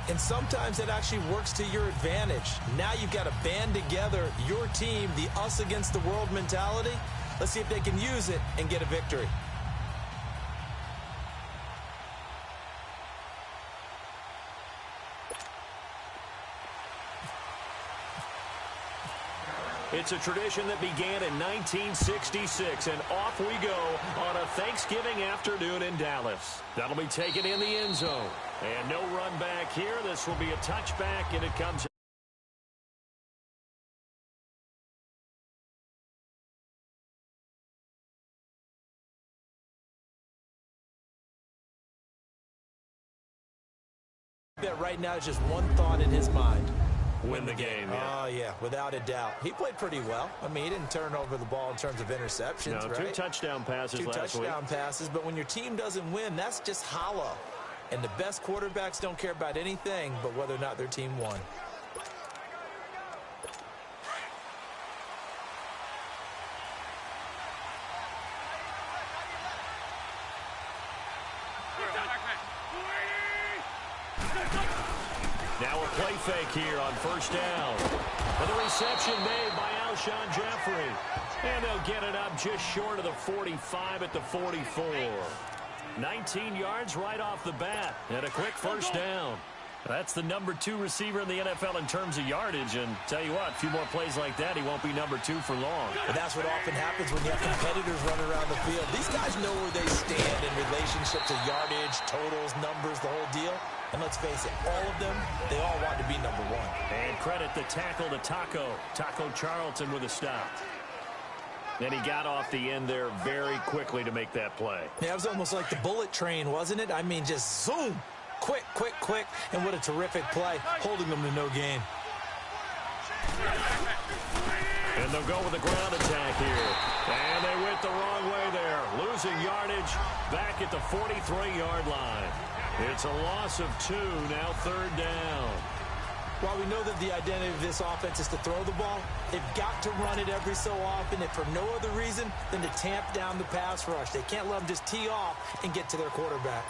And sometimes it actually works to your advantage. Now you've got to band together your team, the us against the world mentality. Let's see if they can use it and get a victory. It's a tradition that began in 1966, and off we go on a Thanksgiving afternoon in Dallas. That'll be taken in the end zone. And no run back here. This will be a touchback, and it comes. Right now, it's just one thought in his mind. Win the game, yeah. Oh, yeah, without a doubt. He played pretty well. I mean, he didn't turn over the ball in terms of interceptions, no, right? 2 touchdown passes last week. 2 touchdown passes, but when your team doesn't win, that's just hollow. And the best quarterbacks don't care about anything but whether or not their team won. Now a play fake here on first down. And the reception made by Alshon Jeffrey. And they'll get it up just short of the 45 at the 44. 19 yards right off the bat. And a quick first down. That's the number 2 receiver in the NFL in terms of yardage. And tell you what, a few more plays like that, he won't be number 2 for long. And that's what often happens when you have competitors running around the field. These guys know where they stand in relationship to yardage, totals, numbers, the whole deal. And let's face it, all of them, they all want to be number 1. And credit the tackle to Taco Charlton with a stop. And he got off the end there very quickly to make that play. Yeah, it was almost like the bullet train, wasn't it? I mean, just zoom. Quick, quick, quick. And what a terrific play, holding them to no gain. And they'll go with a ground attack here. And they went the wrong way there. Losing yardage back at the 43-yard line. It's a loss of 2, now 3rd down. While we know that the identity of this offense is to throw the ball, they've got to run it every so often, and for no other reason than to tamp down the pass rush. They can't let them just tee off and get to their quarterback.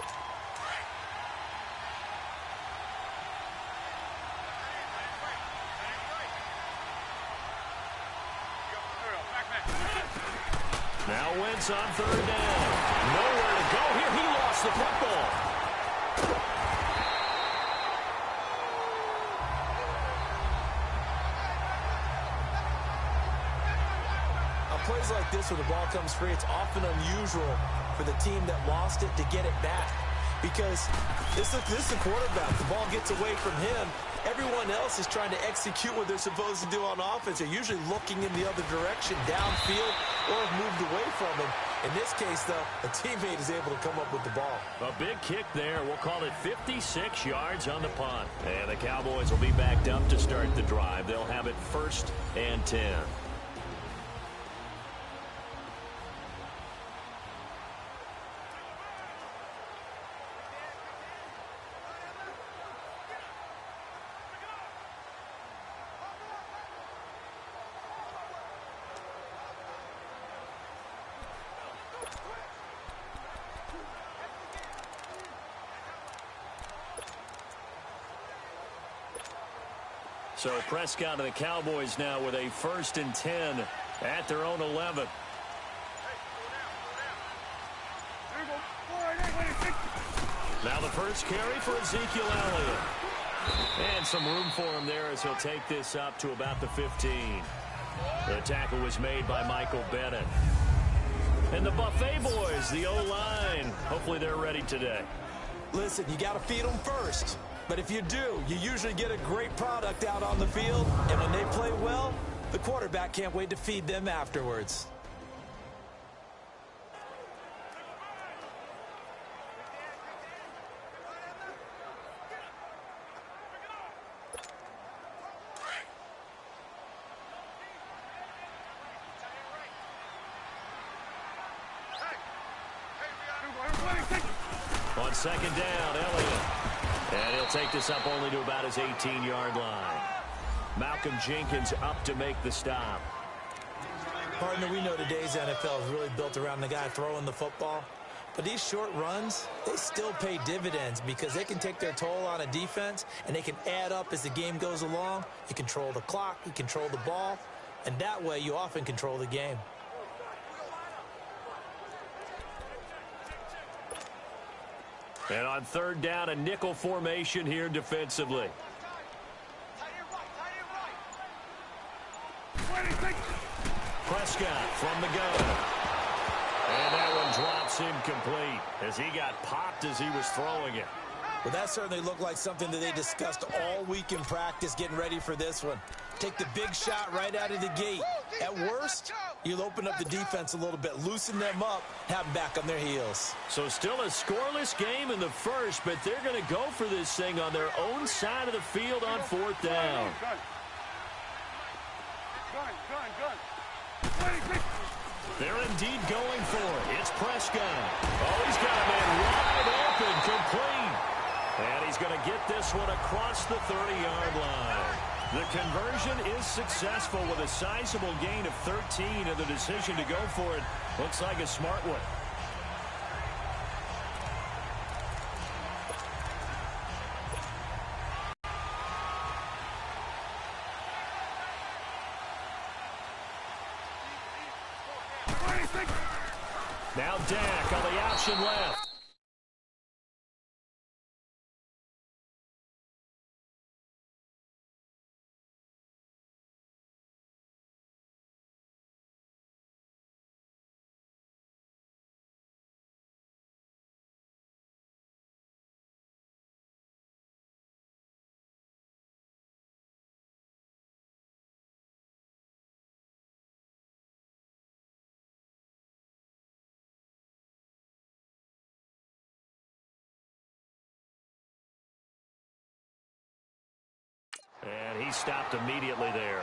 Now Wentz on 3rd down. Nowhere to go here. He lost the football. Plays like this where the ball comes free, it's often unusual for the team that lost it to get it back. Because this is the quarterback. The ball gets away from him. Everyone else is trying to execute what they're supposed to do on offense. They're usually looking in the other direction, downfield, or have moved away from him. In this case, though, a teammate is able to come up with the ball. A big kick there. We'll call it 56 yards on the punt. And the Cowboys will be backed up to start the drive. They'll have it 1st and 10. So Prescott and the Cowboys now with a 1st and 10 at their own 11. Now the first carry for Ezekiel Elliott. And some room for him there as he'll take this up to about the 15. The tackle was made by Michael Bennett. And the Buffet boys, the O-line, hopefully they're ready today. Listen, you got to feed them first. But if you do, you usually get a great product out on the field. And when they play well, the quarterback can't wait to feed them afterwards. On 2nd down, Elliott. And he'll take this up only to about his 18-yard line. Malcolm Jenkins up to make the stop. Partner, we know today's NFL is really built around the guy throwing the football. But these short runs, they still pay dividends because they can take their toll on a defense, and they can add up as the game goes along. You control the clock, you control the ball, and that way you often control the game. And on third down, a nickel formation here defensively. Prescott from the gun. And that one drops incomplete as he got popped as he was throwing it. Well, that certainly looked like something that they discussed all week in practice getting ready for this one. Take the big shot right out of the gate. At worst, you'll open up the defense a little bit, loosen them up, have them back on their heels. So still a scoreless game in the first, but they're going to go for this thing on their own side of the field on fourth down. They're indeed going for it. It's Prescott. Oh, he's got a man wide open, complete. And he's going to get this one across the 30-yard line. The conversion is successful with a sizable gain of 13, and the decision to go for it looks like a smart one. Now Dak on the option left. And he stopped immediately there.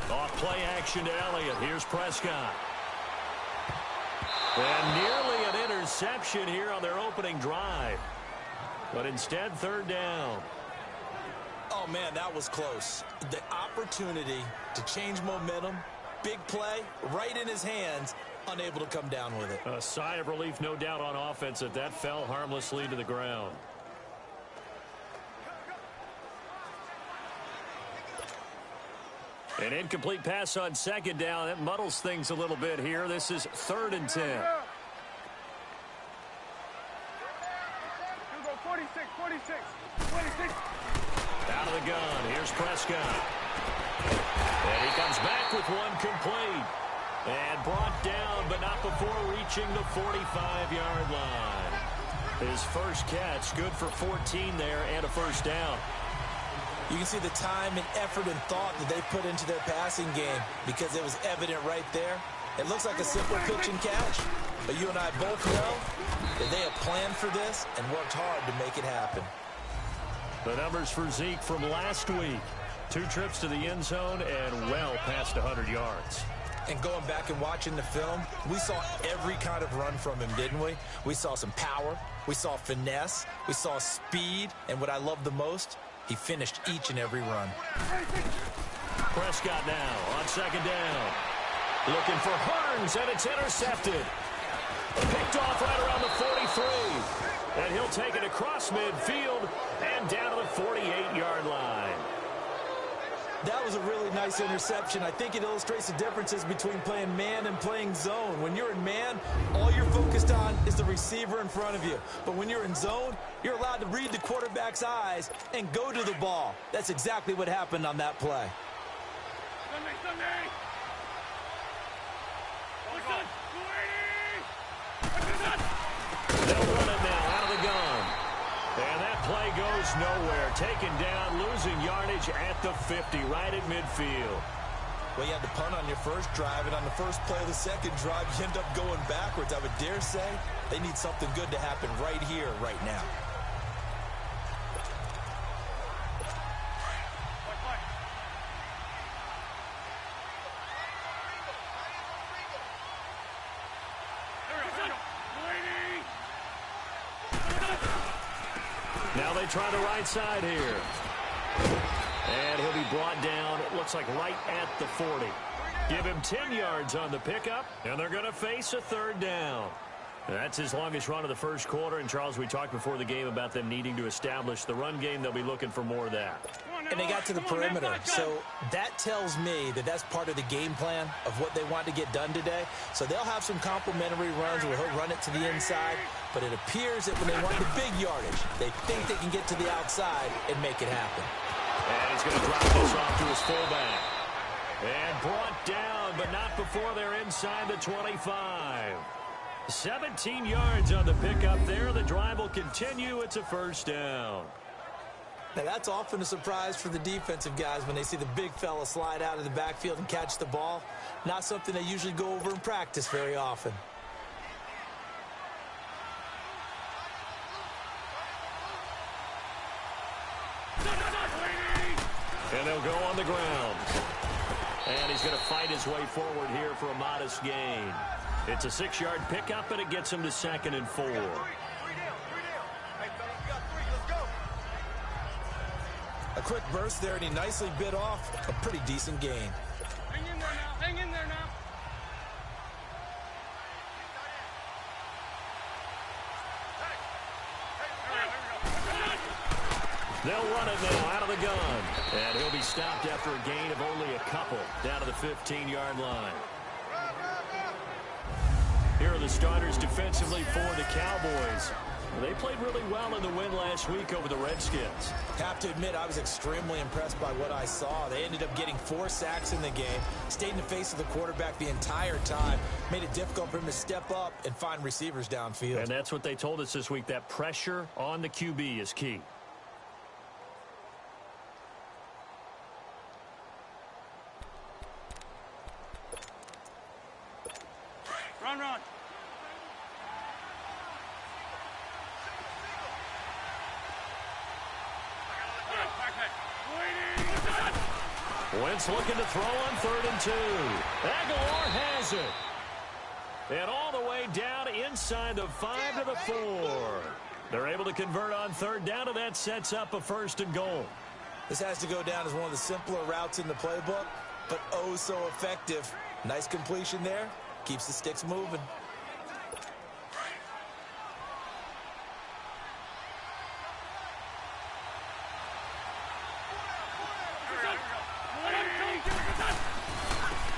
Off play action to Elliott. Here's Prescott. And nearly an interception here on their opening drive. But instead, third down. Oh, man, that was close. The opportunity to change momentum, big play, right in his hands, unable to come down with it. A sigh of relief, no doubt, on offense that fell harmlessly to the ground. An incomplete pass on second down. That muddles things a little bit here. This is 3rd and 10. 46. Out of the gun. Here's Prescott. And he comes back with one complete. And brought down, but not before reaching the 45-yard line. His first catch, good for 14 there and a first down. You can see the time and effort and thought that they put into their passing game because it was evident right there. It looks like a simple pitch and catch, but you and I both know that they have planned for this and worked hard to make it happen. The numbers for Zeke from last week. 2 trips to the end zone and well past 100 yards. And going back and watching the film, we saw every kind of run from him, didn't we? We saw some power, we saw finesse, we saw speed, and what I love the most, he finished each and every run. Prescott now on second down. Looking for Hearns, and it's intercepted. Picked off right around the 43. And he'll take it across midfield and down to the 48-yard line. That was a really nice interception. I think it illustrates the differences between playing man and playing zone. When you're in man, all you're focused on is the receiver in front of you. But when you're in zone, you're allowed to read the quarterback's eyes and go to the ball. That's exactly what happened on that play. They'll run it now out of the gun. And that play goes nowhere. Taken down, losing yardage at the 50, right at midfield. Well, you had to punt on your first drive, and on the first play of the second drive, you end up going backwards. I would dare say they need something good to happen right here, right now. Now they try the right side here. And he'll be brought down, it looks like right at the 40. Give him 10 yards on the pickup, and they're going to face a third down. That's his longest run of the first quarter. And, Charles, we talked before the game about them needing to establish the run game. They'll be looking for more of that. And they got to the perimeter. So that tells me that that's part of the game plan of what they want to get done today. So they'll have some complementary runs where he'll run it to the inside. But it appears that when they want the big yardage, they think they can get to the outside and make it happen. And he's going to drop this off to his fullback. And brought down, but not before they're inside the 25. 17 yards on the pickup there. The drive will continue. It's a first down. Now, that's often a surprise for the defensive guys when they see the big fella slide out of the backfield and catch the ball. Not something they usually go over in practice very often. And they'll go on the ground. And he's going to fight his way forward here for a modest gain. It's a 6-yard pickup, and it gets him to 2nd and 4. A quick burst there, and he nicely bit off a pretty decent gain. Hang in there now. Hang in there now. They'll run it now out of the gun. And he'll be stopped after a gain of only a couple down to the 15-yard line. Here are the starters defensively for the Cowboys. They played really well in the win last week over the Redskins. Have to admit, I was extremely impressed by what I saw. They ended up getting 4 sacks in the game, stayed in the face of the quarterback the entire time, made it difficult for him to step up and find receivers downfield. And that's what they told us this week, that pressure on the QB is key. Run. Wentz looking to throw on 3rd and 2. Aguilar has it. And all the way down inside the 5 to the 4. They're able to convert on 3rd down, and that sets up a 1st and goal. This has to go down as one of the simpler routes in the playbook, but oh so effective. Nice completion there. Keeps the sticks moving.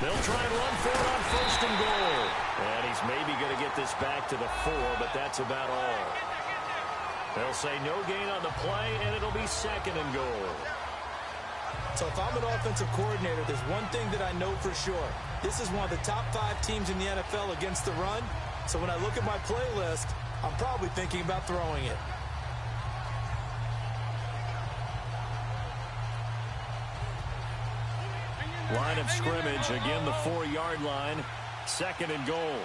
They'll try and run for it on 1st and goal. And he's maybe going to get this back to the 4, but that's about all. They'll say no gain on the play, and it'll be 2nd and goal. So if I'm an offensive coordinator, there's one thing that I know for sure. This is one of the top 5 teams in the NFL against the run. So when I look at my playlist, I'm probably thinking about throwing it. Line of scrimmage, again the 4-yard line, 2nd and goal.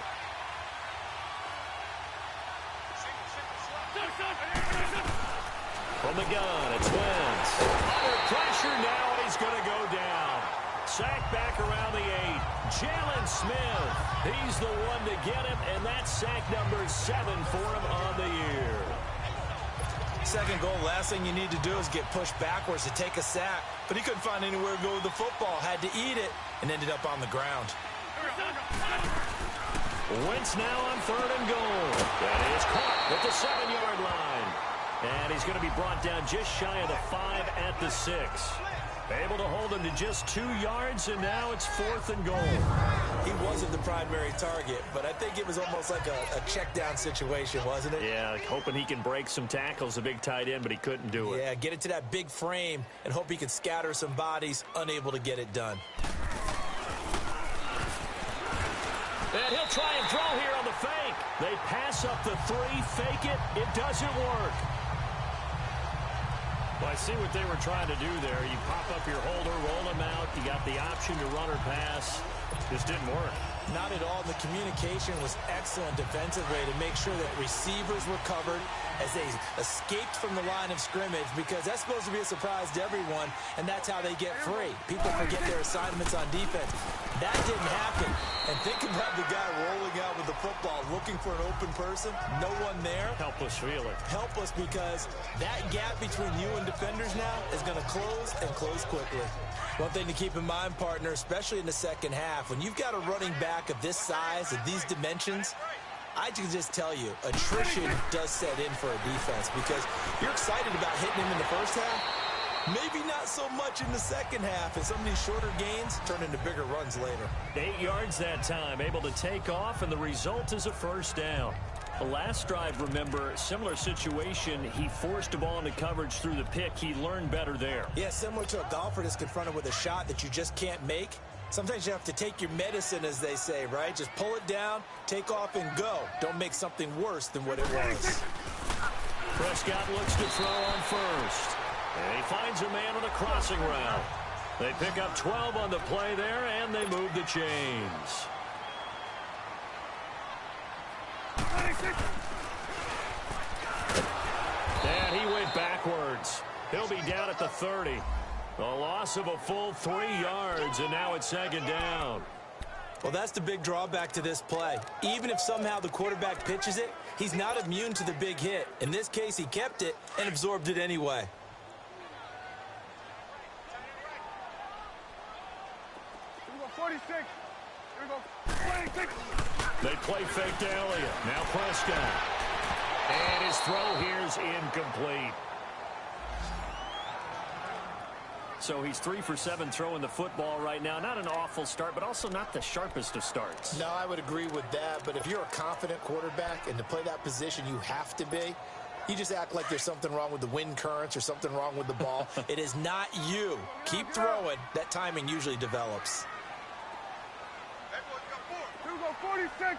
From the gun, it's Wentz. Under pressure now, and he's going to go down. Sack back around the 8. Jalen Smith, he's the one to get him, and that's sack number 7 for him on the year. 2nd goal, last thing you need to do is get pushed backwards to take a sack. But he couldn't find anywhere to go with the football, had to eat it, and ended up on the ground. Wentz now on 3rd and goal. That is caught at the 7-yard line. And he's going to be brought down just shy of the 5 at the 6. Able to hold him to just 2 yards, and now it's 4th and goal. He wasn't the primary target, but I think it was almost like a check-down situation, wasn't it? Yeah, hoping he can break some tackles, a big tight end, but he couldn't do it. Yeah, get it to that big frame and hope he can scatter some bodies, unable to get it done. And he'll try and throw here on the fake. They pass up the 3, fake it. It doesn't work. Well, I see what they were trying to do there. You pop up your holder, roll them out. You got the option to run or pass. Just didn't work. Not at all. The communication was excellent defensively to make sure that receivers were covered as they escaped from the line of scrimmage, because that's supposed to be a surprise to everyone, and that's how they get free. People forget their assignments on defense. That didn't happen. And think about the guy rolling out with the football, looking for an open person, no one there. Helpless feeling. Helpless, because that gap between you and defenders now is going to close and close quickly. One thing to keep in mind, partner, especially in the second half, when you've got a running back of this size, of these dimensions, I can just tell you, attrition does set in for a defense, because you're excited about hitting him in the first half. Maybe not so much in the second half, and some of these shorter gains turn into bigger runs later. 8 yards that time, able to take off, and the result is a first down. The last drive, remember, similar situation. He forced a ball into coverage through the pick. He learned better there. Yeah, similar to a golfer that's confronted with a shot that you just can't make. Sometimes you have to take your medicine, as they say, right? Just pull it down, take off, and go. Don't make something worse than what it was. Prescott looks to throw on first. And he finds a man on a crossing route. They pick up 12 on the play there, and they move the chains. And he went backwards. He'll be down at the 30. A loss of a full 3 yards, and now it's second down. Well, that's the big drawback to this play. Even if somehow the quarterback pitches it, he's not immune to the big hit. In this case, he kept it and absorbed it anyway. Here we go, 46. Here we go, 46. They play fake to Elliott. Now Prescott. And his throw here is incomplete. So he's 3 for 7 throwing the football right now. Not an awful start, but also not the sharpest of starts. No, I would agree with that. But if you're a confident quarterback and to play that position you have to be, you just act like there's something wrong with the wind currents or something wrong with the ball. It is not you. Keep throwing. That timing usually develops. Here we go, 46.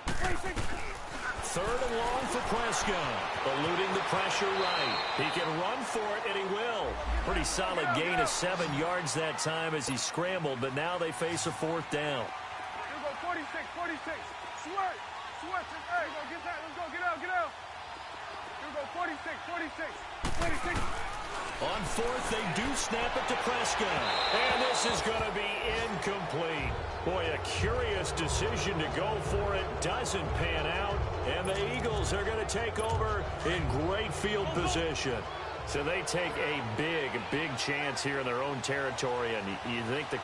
46. Third and long for Prescott. Eluding the pressure right. He can run for it, and he will. Pretty solid gain of 7 yards that time as he scrambled, but now they face a fourth down. Here we go, 46, 46. Sweat. Sweat. Hey, go, get that. Let's go. Get out, get out. Here we go, 46, 46. 46. On fourth, they do snap it to Prescott. And this is going to be incomplete. Boy, a curious decision to go for it. Doesn't pan out. And the Eagles are going to take over in great field position. So they take a big chance here in their own territory. And you think the...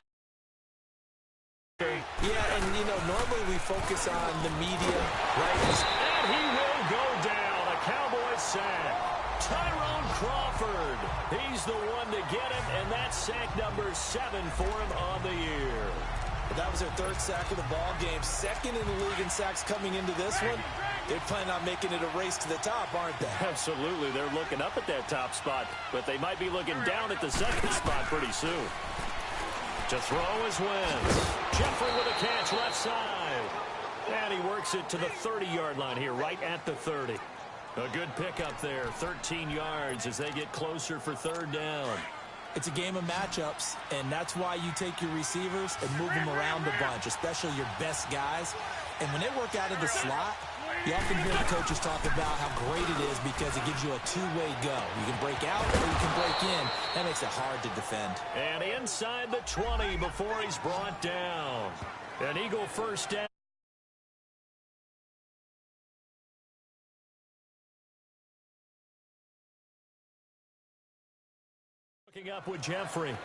Yeah, and, you know, normally we focus on the media, right? And he will go down. A Cowboy sack. Tyrone Crawford. He's the one to get him, and that's sack number 7 for him on the year. That was their third sack of the ball game. Second in the league in sacks coming into this one. They're planning on making it a race to the top, aren't they? Absolutely. They're looking up at that top spot, but they might be looking down at the second spot pretty soon. To throw is Wentz. Jeffrey with a catch left side. And he works it to the 30-yard line here, right at the 30. A good pickup there, 13 yards as they get closer for third down. It's a game of matchups, and that's why you take your receivers and move them around a bunch, especially your best guys. And when they work out of the slot, you often hear the coaches talk about how great it is because it gives you a two-way go. You can break out or you can break in. That makes it hard to defend. And inside the 20 before he's brought down. An Eagle first down. Looking up with Jeffrey.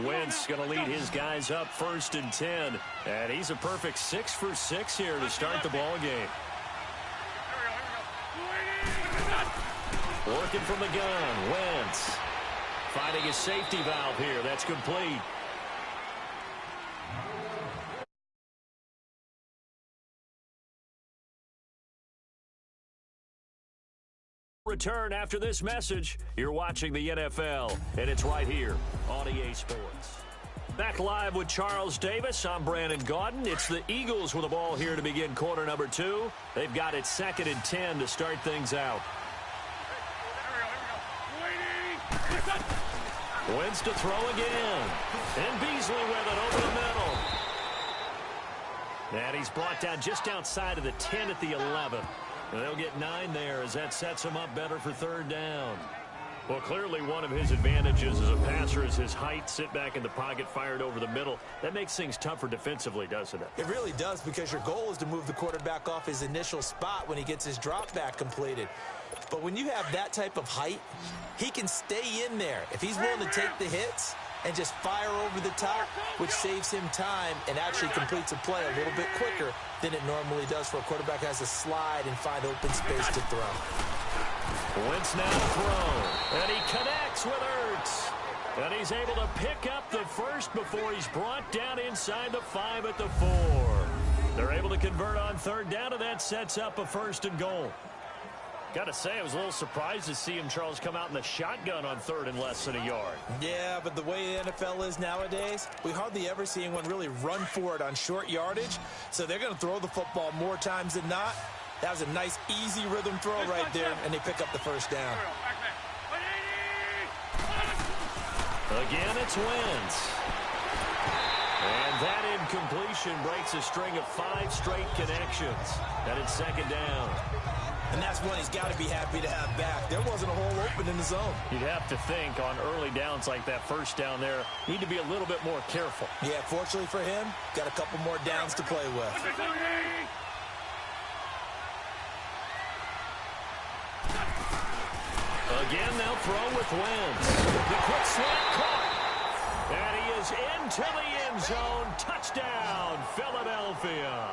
Wentz going to lead his guys up 1st and 10. And he's a perfect 6 for 6 here to start the ball game. Working from the gun, Wentz. Finding a safety valve here. That's complete. Return after this message. You're watching the NFL, and it's right here on EA Sports. Back live with Charles Davis. I'm Brandon Gaudin. It's the Eagles with the ball here to begin quarter number 2. They've got it 2nd and 10 to start things out. Wentz to throw again. And Beasley with it over the middle. And he's brought down just outside of the 10 at the 11. And they'll get 9 there as that sets him up better for 3rd down. Well, clearly one of his advantages as a passer is his height. Sit back in the pocket, fired over the middle. That makes things tougher defensively, doesn't it? It really does, because your goal is to move the quarterback off his initial spot when he gets his drop back completed. But when you have that type of height, he can stay in there if he's willing to take the hits and just fire over the top, which saves him time and actually completes a play a little bit quicker than it normally does for a quarterback who has to slide and find open space to throw. Wentz now to throw, and he connects with Ertz. And he's able to pick up the first before he's brought down inside the 5 at the 4. They're able to convert on 3rd down, and that sets up a 1st and goal. Got to say, I was a little surprised to see him, Charles, come out in the shotgun on 3rd and less than a yard. Yeah, but the way the NFL is nowadays, we hardly ever see anyone really run for it on short yardage. So they're going to throw the football more times than not. That was a nice, easy rhythm throw right there, and they pick up the 1st down. Again, it's Wentz. And that incompletion breaks a string of 5 straight connections. And it's 2nd down. And that's one he's got to be happy to have back. There wasn't a hole open in the zone. You'd have to think on early downs like that 1st down there, need to be a little bit more careful. Yeah, fortunately for him, got a couple more downs to play with. Again, they'll throw with Wentz. The quick slant caught. And he is into the end zone. Touchdown, Philadelphia.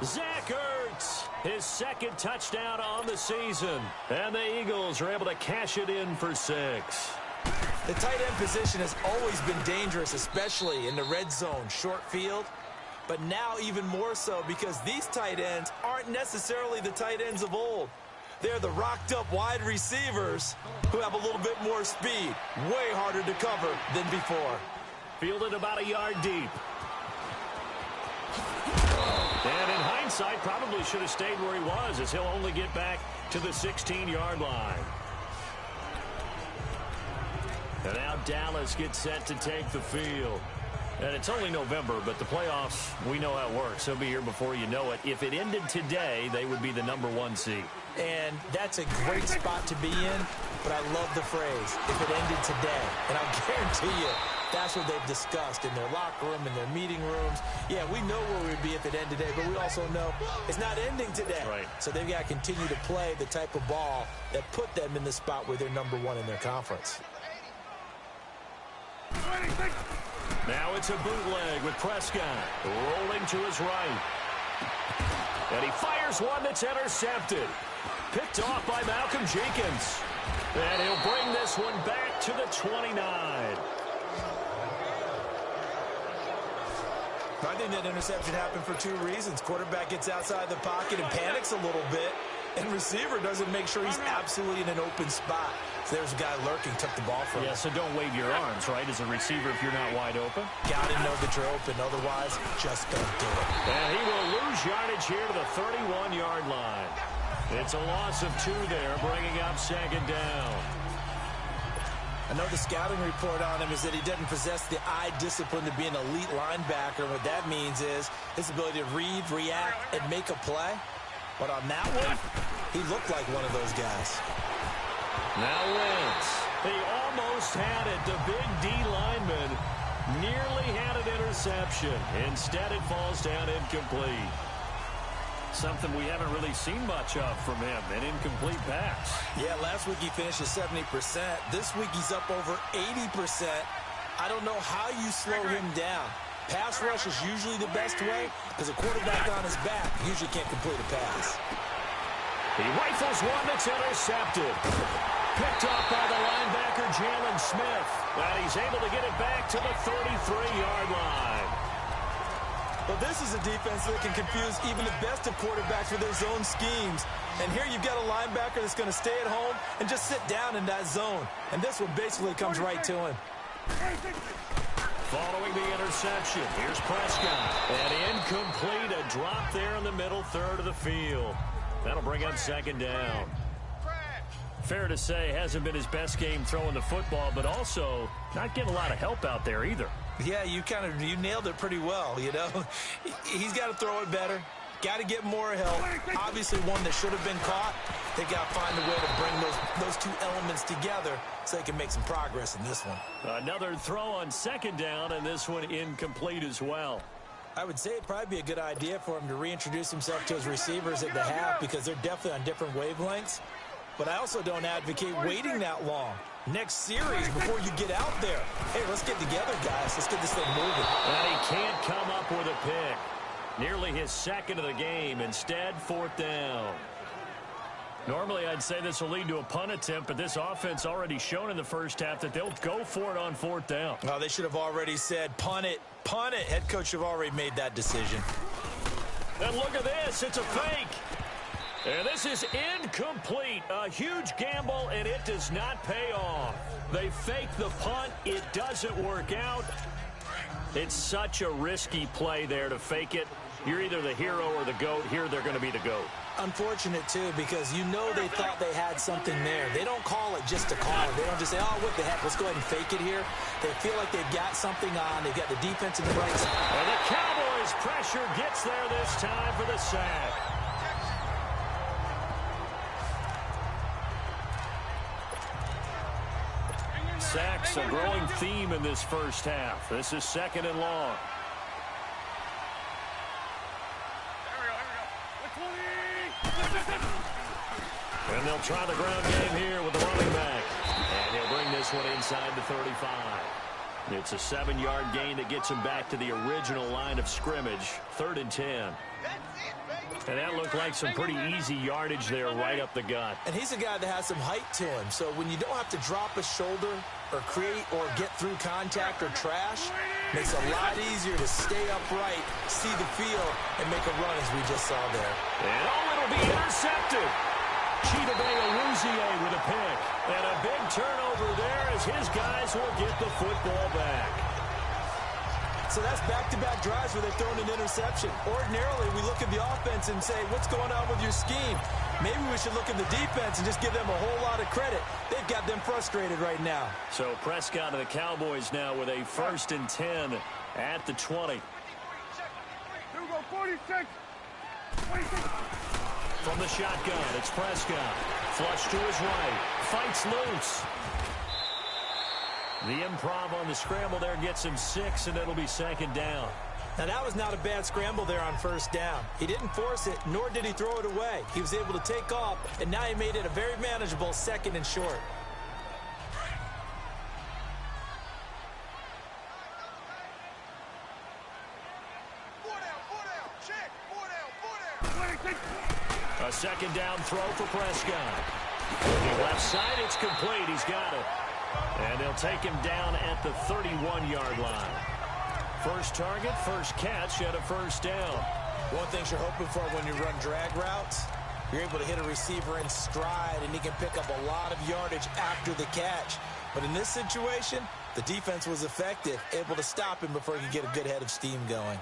Zach Ertz, his 2nd touchdown on the season. And the Eagles are able to cash it in for 6. The tight end position has always been dangerous, especially in the red zone, short field. But now even more so, because these tight ends aren't necessarily the tight ends of old. They're the rocked-up wide receivers who have a little bit more speed. Way harder to cover than before. Fielded about a yard deep. And in hindsight, probably should have stayed where he was, as he'll only get back to the 16-yard line. And now Dallas gets set to take the field. And it's only November, but the playoffs, we know how it works. They'll be here before you know it. If it ended today, they would be the #1 seed. And that's a great spot to be in, but I love the phrase, if it ended today. And I'll guarantee you, that's what they've discussed in their locker room, in their meeting rooms. Yeah, we know where we'd be if it ended today, but we also know it's not ending today. Right. So they've got to continue to play the type of ball that put them in the spot where they're #1 in their conference. Now it's a bootleg with Prescott rolling to his right. And he fires one that's intercepted. Picked off by Malcolm Jenkins. And he'll bring this one back to the 29. I think that interception happened for 2 reasons. Quarterback gets outside the pocket and panics a little bit. And receiver doesn't make sure he's absolutely in an open spot. So there's a guy lurking, took the ball from him. Yeah, so don't wave your arms, right, as a receiver if you're not wide open. Got to know that you're open. Otherwise, just don't do it. And he will lose yardage here to the 31-yard line. It's a loss of 2 there, bringing up 2nd down. I know the scouting report on him is that he doesn't possess the eye discipline to be an elite linebacker. What that means is his ability to read, react, and make a play. But on that one, he looked like one of those guys. Now Wentz. He almost had it. The big D lineman nearly had an interception. Instead, it falls down incomplete. Something we haven't really seen much of from him, an incomplete pass. Yeah, last week he finished at 70%. This week he's up over 80%. I don't know how you slow him down. Pass rush is usually the best way because a quarterback on his back usually can't complete a pass. He rifles one that's intercepted. Picked off by the linebacker, Jalen Smith. And he's able to get it back to the 33-yard line. But this is a defense that can confuse even the best of quarterbacks with their zone schemes. And here you've got a linebacker that's going to stay at home and just sit down in that zone. And this one basically comes right to him. Following the interception, here's Prescott. And incomplete, a drop there in the middle third of the field. That'll bring up second down. Fair to say, hasn't been his best game throwing the football, but also not getting a lot of help out there either. Yeah, you nailed it pretty well, you know. He's got to throw it better. Got to get more help. Obviously one that should have been caught. They got to find a way to bring those two elements together so they can make some progress in this one. Another throw on second down, and this one incomplete as well. I would say it'd probably be a good idea for him to reintroduce himself to his receivers at the half because they're definitely on different wavelengths. But I also don't advocate waiting that long. Next series before you get out there. Hey, let's get together, guys. Let's get this thing moving. And he can't come up with a pick. Nearly his second of the game. Instead, fourth down. Normally, I'd say this will lead to a punt attempt, but this offense already shown in the first half that they'll go for it on fourth down. Oh, they should have already said, punt it, punt it. Head coach should have already made that decision. And look at this. It's a fake. And this is incomplete. A huge gamble, and it does not pay off. They fake the punt. It doesn't work out. It's such a risky play there to fake it. You're either the hero or the GOAT. Here, they're going to be the GOAT. Unfortunate, too, because you know they thought they had something there. They don't call it just to call it. They don't just say, oh, what the heck, let's go ahead and fake it here. They feel like they've got something on. They've got the defense in the right side. And the Cowboys' pressure gets there this time for the sack. Sacks, a growing theme in this first half. This is second and long. And they'll try the ground game here with the running back. And he'll bring this one inside the 35. It's a 7-yard gain that gets him back to the original line of scrimmage. 3rd and 10. And that looked like some pretty easy yardage there right up the gut. And he's a guy that has some height to him. So when you don't have to drop a shoulder or create or get through contact or trash, makes it a lot easier to stay upright, see the field, and make a run as we just saw there. And it'll be intercepted. Jdahog with a pick. And a big turnover there as his guys will get the football back. So that's back-to-back drives where they've thrown an interception. Ordinarily, we look at the offense and say, what's going on with your scheme? Maybe we should look at the defense and just give them a whole lot of credit. They've got them frustrated right now. So Prescott and the Cowboys now with a 1st and 10 at the 20. Here we go, 46. 46. From the shotgun, it's Prescott. Flush to his right. Fights loose. The improv on the scramble there gets him 6, and it'll be second down. Now, that was not a bad scramble there on 1st down. He didn't force it, nor did he throw it away. He was able to take off, and now he made it a very manageable 2nd and short. A 2nd down throw for Prescott. The left side, it's complete. He's got it. And they'll take him down at the 31-yard line. First target, first catch, and a 1st down. One thing you're hoping for when you run drag routes, you're able to hit a receiver in stride, and he can pick up a lot of yardage after the catch. But in this situation, the defense was effective, able to stop him before he could get a good head of steam going.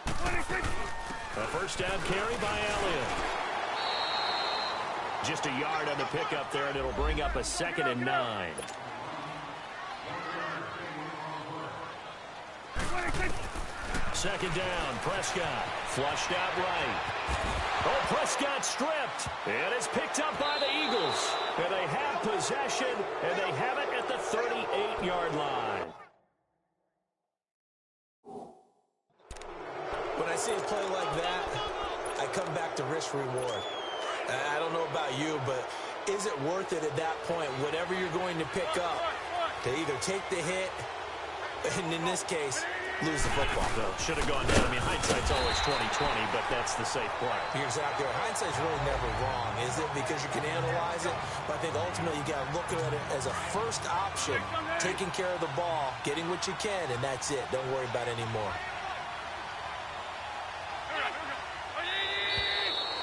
A 1st down carry by Elliott. Just a yard on the pickup there, and it'll bring up a 2nd and 9. Second down, Prescott. Flushed out right. Oh, Prescott stripped. And it's picked up by the Eagles. And they have possession, and they have it at the 38-yard line. When I see a play like that, I come back to risk-reward. I don't know about you, but is it worth it at that point, whatever you're going to pick up, to either take the hit, and in this case, lose the football? Well, should have gone down. I mean, hindsight's always 20/20, but that's the safe play. You're exactly right. Hindsight's really never wrong, is it? Because you can analyze it, but I think ultimately you got to look at it as a first option, taking care of the ball, getting what you can, and that's it. Don't worry about it anymore.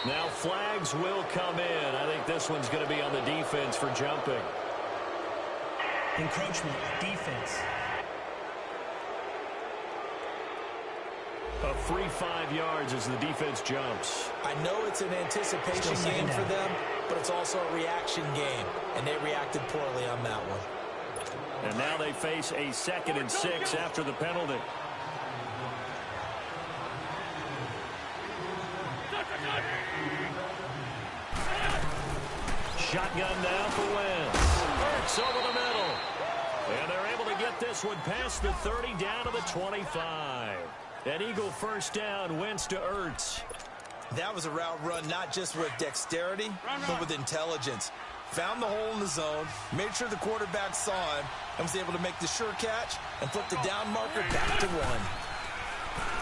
Now flags will come in. I think this one's going to be on the defense for jumping. Encroachment, defense. A free 5 yards as the defense jumps. I know it's an anticipation game for them, but it's also a reaction game, and they reacted poorly on that one. And now they face a 2nd and 6 after the penalty. Shotgun now for Wentz. Hurts over the middle. And they're able to get this one past the 30 down to the 25. An Eagle first down, Wentz to Ertz. That was a route run not just with dexterity, but with intelligence. Found the hole in the zone, made sure the quarterback saw him, and was able to make the sure catch and flip the down marker back to 1.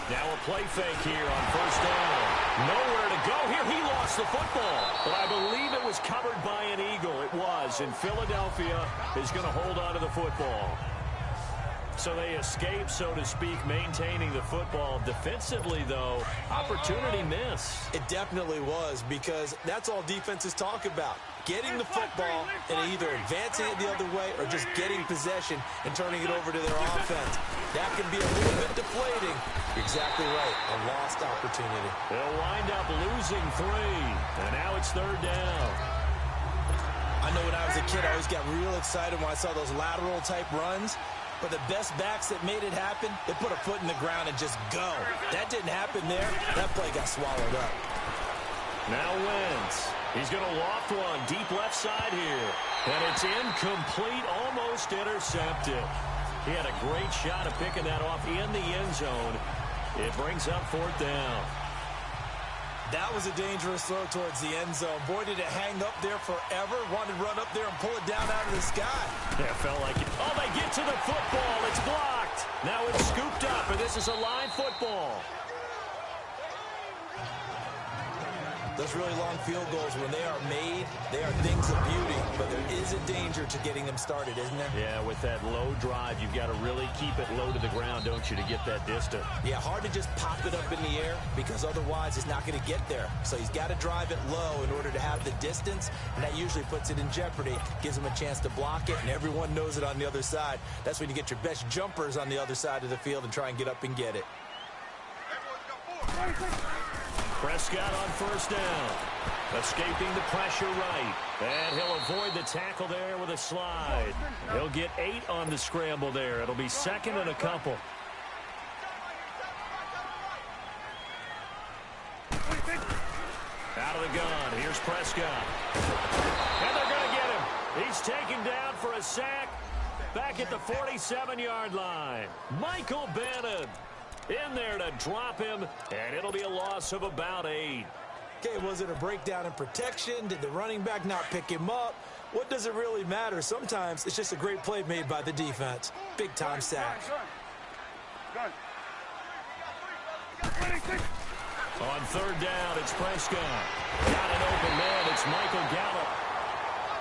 Now a play fake here on first down. Nowhere to go here. He lost the football. But I believe it was covered by an Eagle. It was. And Philadelphia is going to hold on to the football. So they escape, so to speak, maintaining the football. Defensively, though, opportunity miss. It definitely was, because that's all defenses talk about. Getting the football and either advancing it the other way or just getting possession and turning it over to their offense. That can be a little bit deflating. You're exactly right. A lost opportunity. They'll wind up losing 3. And now it's 3rd down. I know when I was a kid, I always got real excited when I saw those lateral-type runs. But the best backs that made it happen, they put a foot in the ground and just go. That didn't happen there. That play got swallowed up. Now Wentz. He's going to loft one deep left side here. And it's incomplete, almost intercepted. He had a great shot of picking that off in the end zone. It brings up 4th down. That was a dangerous throw towards the end zone. Boy, did it hang up there forever. Wanted to run up there and pull it down out of the sky. Yeah, it felt like it. Oh, they get to the football. It's blocked. Now it's scooped up, and this is a line football. Those really long field goals, when they are made, they are things of beauty. But there is a danger to getting them started, isn't there? Yeah, with that low drive, you've got to really keep it low to the ground, don't you, to get that distance. Yeah, hard to just pop it up in the air, because otherwise it's not going to get there. So he's got to drive it low in order to have the distance, and that usually puts it in jeopardy, gives him a chance to block it, and everyone knows it on the other side. That's when you get your best jumpers on the other side of the field and try and get up and get it. Prescott on first down. Escaping the pressure right. And he'll avoid the tackle there with a slide. He'll get 8 on the scramble there. It'll be 2nd and a couple. Out of the gun. Here's Prescott. And they're going to get him. He's taken down for a sack back at the 47-yard line. Michael Bannon in there to drop him, and it'll be a loss of about 8. Okay, was it a breakdown in protection? Did the running back not pick him up? What does it really matter? Sometimes it's just a great play made by the defense. Big-time sack. On 3rd down, it's Prescott. Got an open man. It's Michael Gallup.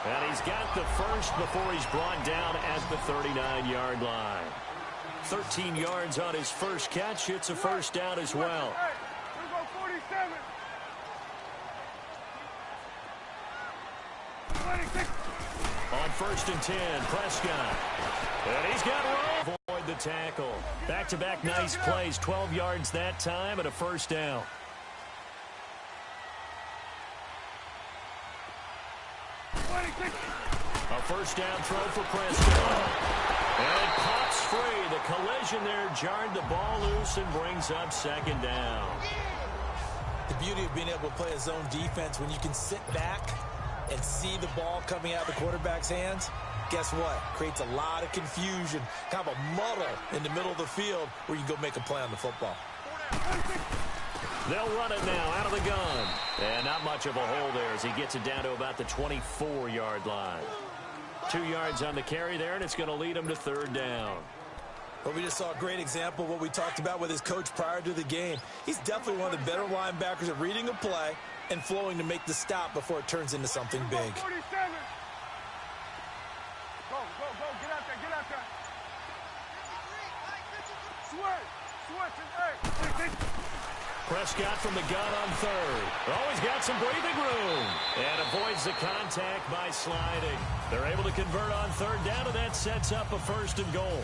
And he's got the first before he's brought down at the 39-yard line. 13 yards on his first catch. It's a first down as well. On 1st and 10, Prescott. And he's got room. Avoid the tackle. Back-to-back nice plays. 12 yards that time and a first down. A first down throw for Prescott. And it pops free. The collision there jarred the ball loose and brings up 2nd down. The beauty of being able to play a zone defense, when you can sit back and see the ball coming out of the quarterback's hands, guess what? Creates a lot of confusion, kind of a muddle in the middle of the field where you can go make a play on the football. They'll run it now out of the gun. And not much of a hole there as he gets it down to about the 24-yard line. 2 yards on the carry there, and it's going to lead him to 3rd down. But we just saw a great example of what we talked about with his coach prior to the game. He's definitely one of the better linebackers at reading a play and flowing to make the stop before it turns into something big. Go, get out there. Switch. Prescott from the gun on 3rd. Oh, he's got some breathing room. And avoids the contact by sliding. They're able to convert on 3rd down, and that sets up a 1st and goal.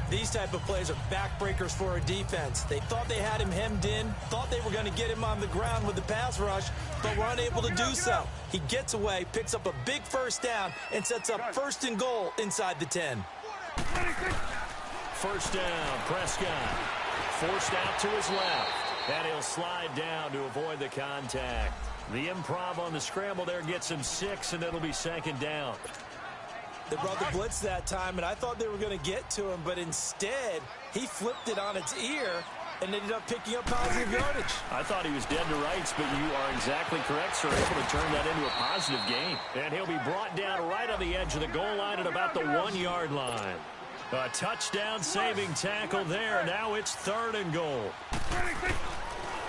These type of plays are backbreakers for a defense. They thought they had him hemmed in, thought they were going to get him on the ground with the pass rush, but were unable to do so. He gets away, picks up a big first down, and sets up 1st and goal inside the 10. First down, Prescott. Forced out to his left. And he'll slide down to avoid the contact. The improv on the scramble there gets him 6, and it'll be 2nd down. They brought the blitz that time, and I thought they were going to get to him, but instead, he flipped it on its ear and ended up picking up positive yardage. I thought he was dead to rights, but you are exactly correct, sir. Able to turn that into a positive gain. And he'll be brought down right on the edge of the goal line at about the 1-yard line. A touchdown-saving tackle there. Now it's 3rd and goal.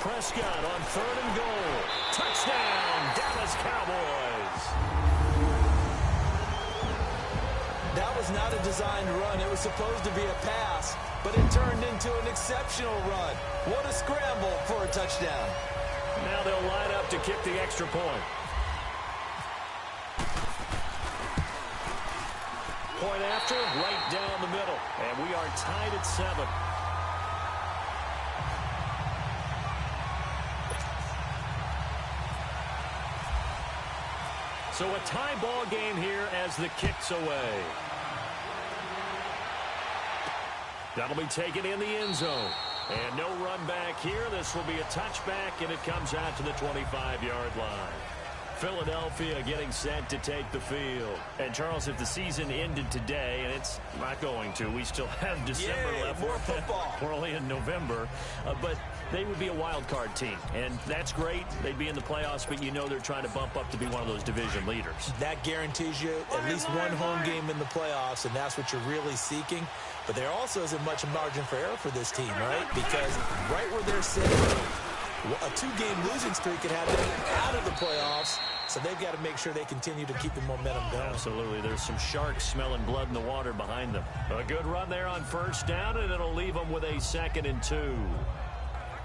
Prescott on 3rd and goal. Touchdown, Dallas Cowboys. That was not a designed run. It was supposed to be a pass, but it turned into an exceptional run. What a scramble for a touchdown. Now they'll line up to kick the extra point. Point after, right down the middle. And we are tied at 7. So a tie ball game here as the kick's away. That'll be taken in the end zone. And no run back here. This will be a touchback, and it comes out to the 25-yard line. Philadelphia getting set to take the field. And, Charles, if the season ended today, and it's not going to, we still have December left. More football. We're only in November. But they would be a wild card team, and that's great. They'd be in the playoffs, but you know they're trying to bump up to be one of those division leaders. That guarantees you at least one home game in the playoffs, and that's what you're really seeking. But there also isn't much margin for error for this team, right? Because right where they're sitting, a 2-game losing streak could have them out of the playoffs, so they've got to make sure they continue to keep the momentum going. Absolutely. There's some sharks smelling blood in the water behind them. A good run there on 1st down, and it'll leave them with a 2nd and 2.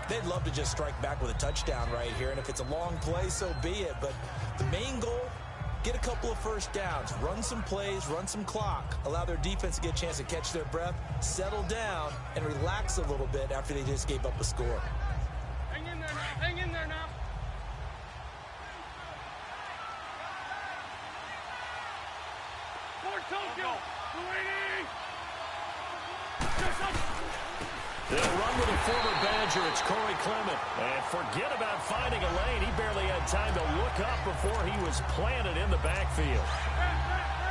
They'd love to just strike back with a touchdown right here, and if it's a long play, so be it. But the main goal, get a couple of first downs, run some plays, run some clock, allow their defense to get a chance to catch their breath, settle down, and relax a little bit after they just gave up a score. Hang in there now. Hang in there now. For Tokyo. They'll run with a former Badger. It's Corey Clement. And forget about finding a lane. He barely had time to look up before he was planted in the backfield.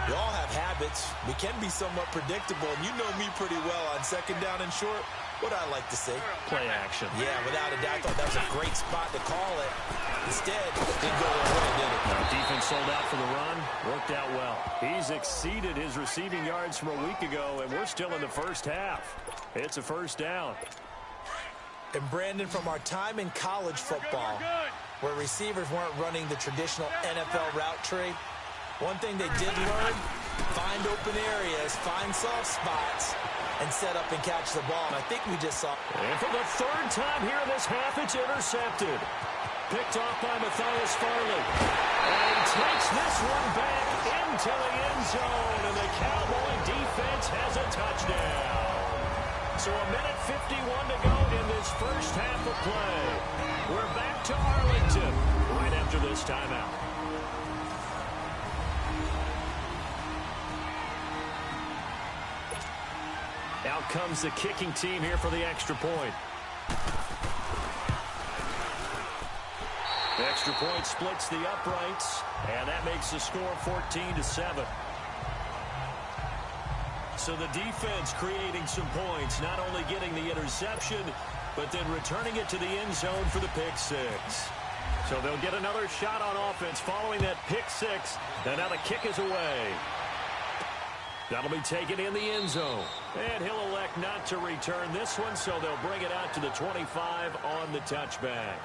We all have habits. We can be somewhat predictable, and you know me pretty well on 2nd down and short. What I like to say? Play action. Yeah, without a doubt. I thought that was a great spot to call it. Instead, it didn't go their way, did it? Defense sold out for the run. Worked out well. He's exceeded his receiving yards from a week ago, and we're still in the 1st half. It's a 1st down. And, Brandon, from our time in college football, where receivers weren't running the traditional NFL route tree, one thing they did learn, find open areas, find soft spots, and set up and catch the ball. And I think we just saw. And for the 3rd time here in this half, it's intercepted. Picked off by Matthias Farley. And he takes this one back into the end zone. And the Cowboy defense has a touchdown. So a minute 51 to go in this 1st half of play. We're back to Arlington right after this timeout. Out comes the kicking team here for the extra point. The extra point splits the uprights, and that makes the score 14-7. So the defense creating some points, not only getting the interception, but then returning it to the end zone for the pick 6. So they'll get another shot on offense following that pick 6, and now the kick is away. That'll be taken in the end zone. And he'll elect not to return this one, so they'll bring it out to the 25 on the touchback.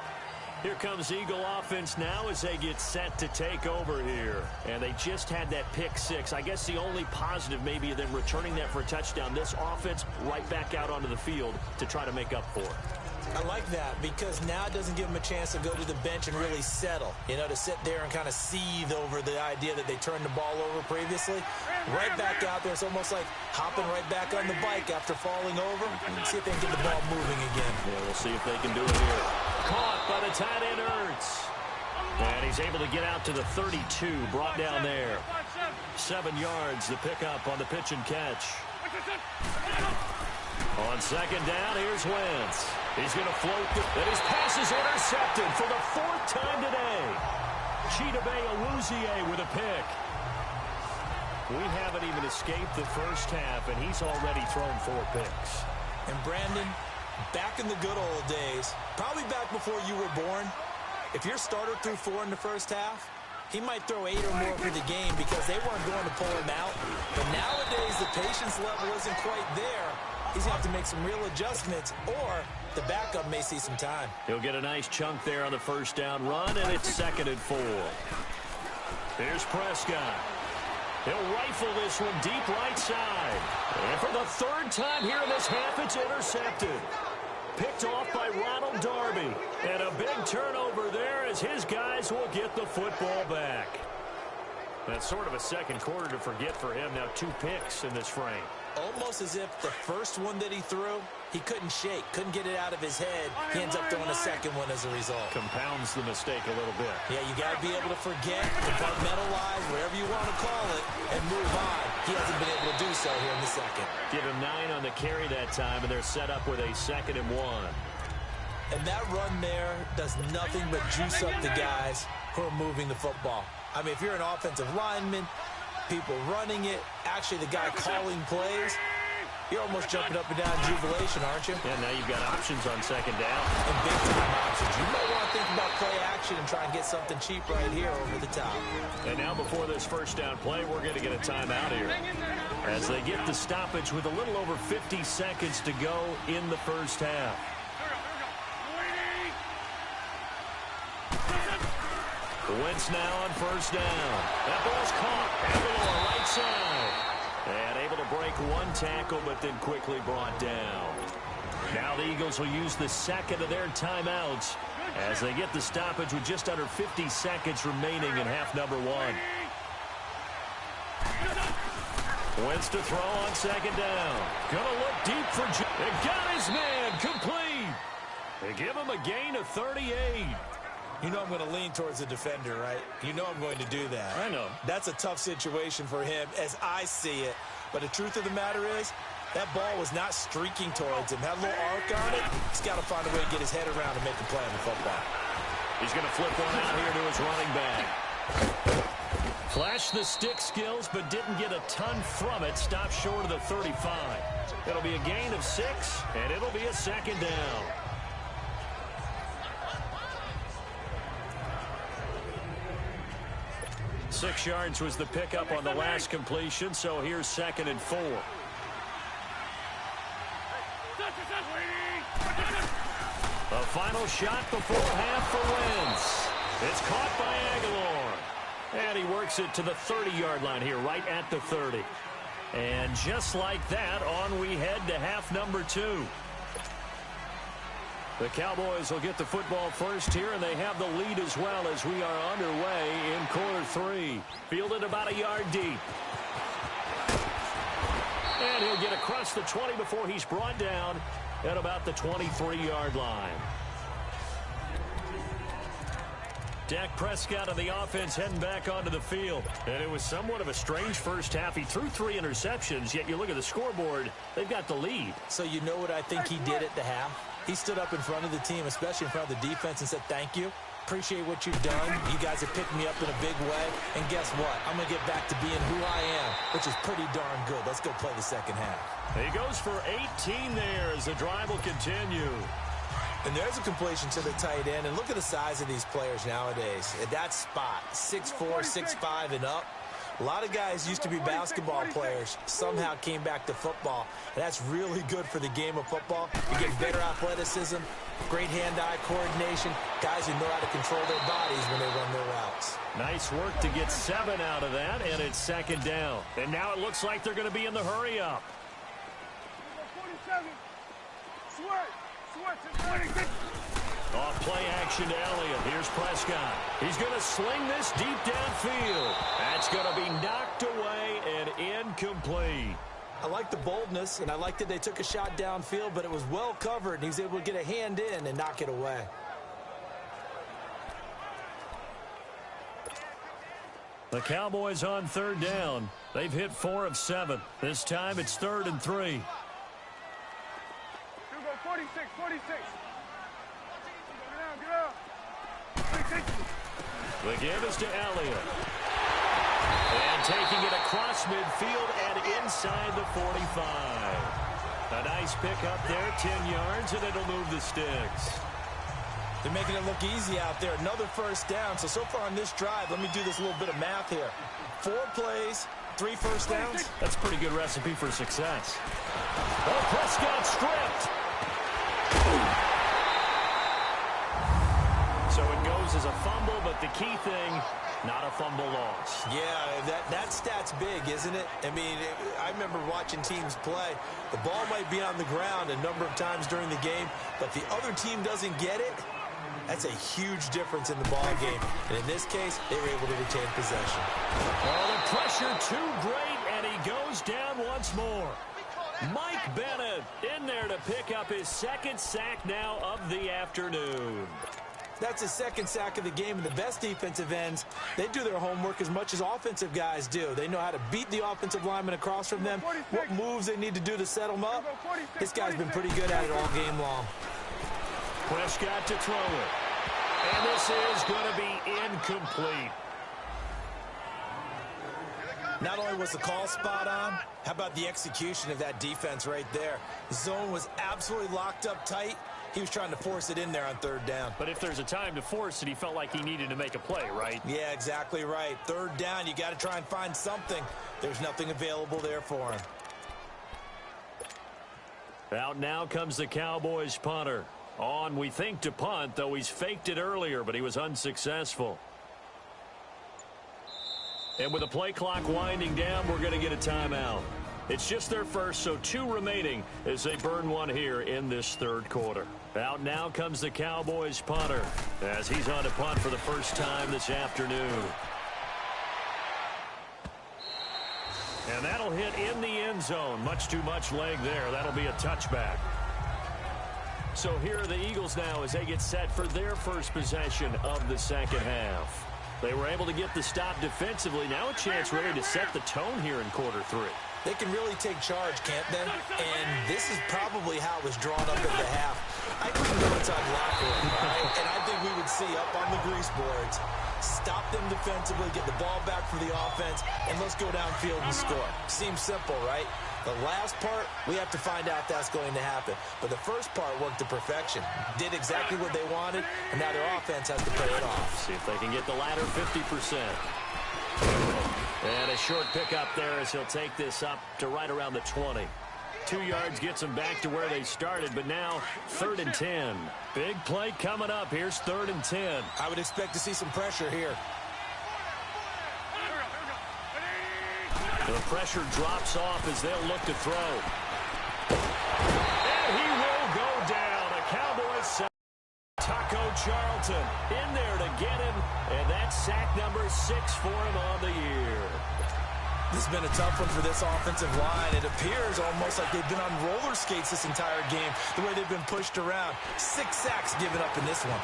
Here comes Eagle offense now as they get set to take over here. And they just had that pick 6. I guess the only positive maybe than returning that for a touchdown. This offense right back out onto the field to try to make up for it. I like that because now it doesn't give him a chance to go to the bench and really settle. You know, to sit there and kind of seethe over the idea that they turned the ball over previously. Right back out there. It's almost like hopping right back on the bike after falling over. See if they can get the ball moving again. Yeah, we'll see if they can do it here. Caught by the tight end, Ertz. And he's able to get out to the 32, brought down there. 7 yards, the pickup on the pitch and catch. On second down, here's Wentz. He's going to float, and his pass is intercepted for the 4th time today. Jdahog with a pick. We haven't even escaped the first half, and he's already thrown 4 picks. And Brandon, back in the good old days, probably back before you were born, if your starter threw 4 in the first half, he might throw 8 or more for the game because they weren't going to pull him out. But nowadays, the patience level isn't quite there. He's going to have to make some real adjustments, or the backup may see some time. He'll get a nice chunk there on the first down run, and it's 2nd and 4. Here's Prescott. He'll rifle this one deep right side. And for the 3rd time here in this half, it's intercepted. Picked off by Ronald Darby. And a big turnover there as his guys will get the football back. That's sort of a second quarter to forget for him. Now 2 picks in this frame. Almost as if the first one that he threw, he couldn't shake, couldn't get it out of his head. He ends up throwing a second one as a result. Compounds the mistake a little bit. Yeah, you got to be able to forget, compartmentalize, whatever you want to call it, and move on. He hasn't been able to do so here in the second. Give him 9 on the carry that time, and they're set up with a 2nd and 1. And that run there does nothing but juice up the guys who are moving the football. I mean, if you're an offensive lineman, people running it, actually the guy calling plays, you're almost jumping up and down in jubilation, aren't you? Yeah, now you've got options on second down. And big-time options. You might want to think about play action and try and get something cheap right here over the top. And now before this first down play, we're going to get a timeout here. As they get the stoppage with a little over 50 seconds to go in the first half. Wentz now on first down. That ball's caught. Aguilar right side. And able to break 1 tackle, but then quickly brought down. Now the Eagles will use the 2nd of their timeouts as they get the stoppage with just under 50 seconds remaining in half number 1. Wentz to throw on second down. Gonna look deep for and got his man complete. They give him a gain of 38. You know I'm going to lean towards the defender, right? You know I'm going to do that. I know. That's a tough situation for him as I see it. But the truth of the matter is, that ball was not streaking towards him. Had a little arc on it. He's got to find a way to get his head around and make the play on the football. He's going to flip one out here to his running back. Flashed the stick skills, but didn't get a ton from it. Stopped short of the 35. It'll be a gain of 6, and it'll be a 2nd down. Six yards was the pickup on the last completion, so here's 2nd and 4. A final shot before half for Wentz. It's caught by Aguilar. And he works it to the 30-yard line here, right at the 30. And just like that, on we head to half number 2. The Cowboys will get the football first here, and they have the lead as well as we are underway in quarter 3. Fielded about a yard deep. And he'll get across the 20 before he's brought down at about the 23-yard line. Dak Prescott of the offense heading back onto the field. And it was somewhat of a strange first half. He threw 3 interceptions, yet you look at the scoreboard, they've got the lead. So you know what I think he did at the half? He stood up in front of the team, especially in front of the defense, and said, thank you. Appreciate what you've done. You guys have picked me up in a big way. And guess what? I'm going to get back to being who I am, which is pretty darn good. Let's go play the second half. He goes for 18 there as the drive will continue. And there's a completion to the tight end. And look at the size of these players nowadays. At that spot, 6'4", 6'5", and up. A lot of guys used to be basketball players, somehow came back to football. And that's really good for the game of football. You get better athleticism, great hand-eye coordination, guys who know how to control their bodies when they run their routes. Nice work to get 7 out of that, and it's 2nd down. And now it looks like they're going to be in the hurry-up. 47. Sweat. Off play action to Elliott. Here's Prescott. He's going to sling this deep downfield. That's going to be knocked away and incomplete. I like the boldness, and I like that they took a shot downfield, but it was well covered, and he was able to get a hand in and knock it away. The Cowboys on third down. They've hit 4 of 7. This time it's 3rd and 3. You go 46, 46. Get out. The give is to Elliott. And taking it across midfield and inside the 45. A nice pick up there, 10 yards, and it'll move the sticks. They're making it look easy out there. Another first down. So far on this drive, let me do this little bit of math here. 4 plays, 3 first downs. That's a pretty good recipe for success. Oh, Prescott stripped. So it goes as a fumble, but the key thing, not a fumble loss. Yeah, that stat's big, isn't it? I mean, I remember watching teams play. The ball might be on the ground a number of times during the game, but the other team doesn't get it. That's a huge difference in the ball game. And in this case, they were able to retain possession. Oh, the pressure too great, and he goes down once more. Mike Bennett in there to pick up his 2nd sack now of the afternoon. That's his 2nd sack of the game, and the best defensive ends, they do their homework as much as offensive guys do. They know how to beat the offensive lineman across from them, what moves they need to do to set them up. This guy's been pretty good at it all game long. Prescott to throw it. And this is going to be incomplete. Not only was the call spot on, how about the execution of that defense right there? The zone was absolutely locked up tight. He was trying to force it in there on 3rd down. But if there's a time to force it, he felt like he needed to make a play, right? Yeah, exactly right. 3rd down, you got to try and find something. There's nothing available there for him. Out now comes the Cowboys punter. On, we think, to punt, though he's faked it earlier, but he was unsuccessful. And with the play clock winding down, we're going to get a timeout. It's just their first, so 2 remaining as they burn one here in this 3rd quarter. Out now comes the Cowboys punter as he's on to punt for the first time this afternoon. And that'll hit in the end zone. Much too much leg there. That'll be a touchback. So here are the Eagles now as they get set for their first possession of the 2nd half. They were able to get the stop defensively. Now a chance really to set the tone here in quarter 3. They can really take charge, can't they? And this is probably how it was drawn up at the half. I couldn't go inside the locker room, right? And I think we would see up on the grease boards, stop them defensively, get the ball back for the offense, and let's go downfield and score. Seems simple, right? The last part, we have to find out if that's going to happen. But the first part worked to perfection. Did exactly what they wanted, and now their offense has to pay it off. See if they can get the latter 50%. And a short pickup there as he'll take this up to right around the 20. 2 yards gets them back to where they started, but now 3rd and 10. Big play coming up. Here's 3rd and 10. I would expect to see some pressure here. The pressure drops off as they'll look to throw. And he will go down. A Cowboys sack. Taco Charlton in there to get him, and that's sack number 6 for him on the year. This has been a tough one for this offensive line. It appears almost like they've been on roller skates this entire game, the way they've been pushed around. 6 sacks given up in this one.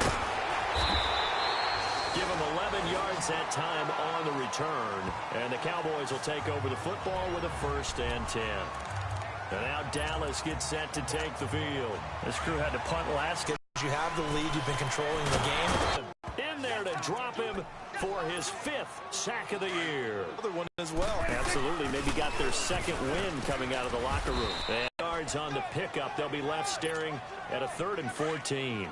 Give them 11 yards that time on the return, and the Cowboys will take over the football with a 1st and 10. And now Dallas gets set to take the field. This crew had to punt last. You have the lead. You've been controlling the game. In there to drop him for his 5th sack of the year. Another one as well. Absolutely. Maybe got their 2nd win coming out of the locker room. And yards on the pickup. They'll be left staring at a 3rd and 14.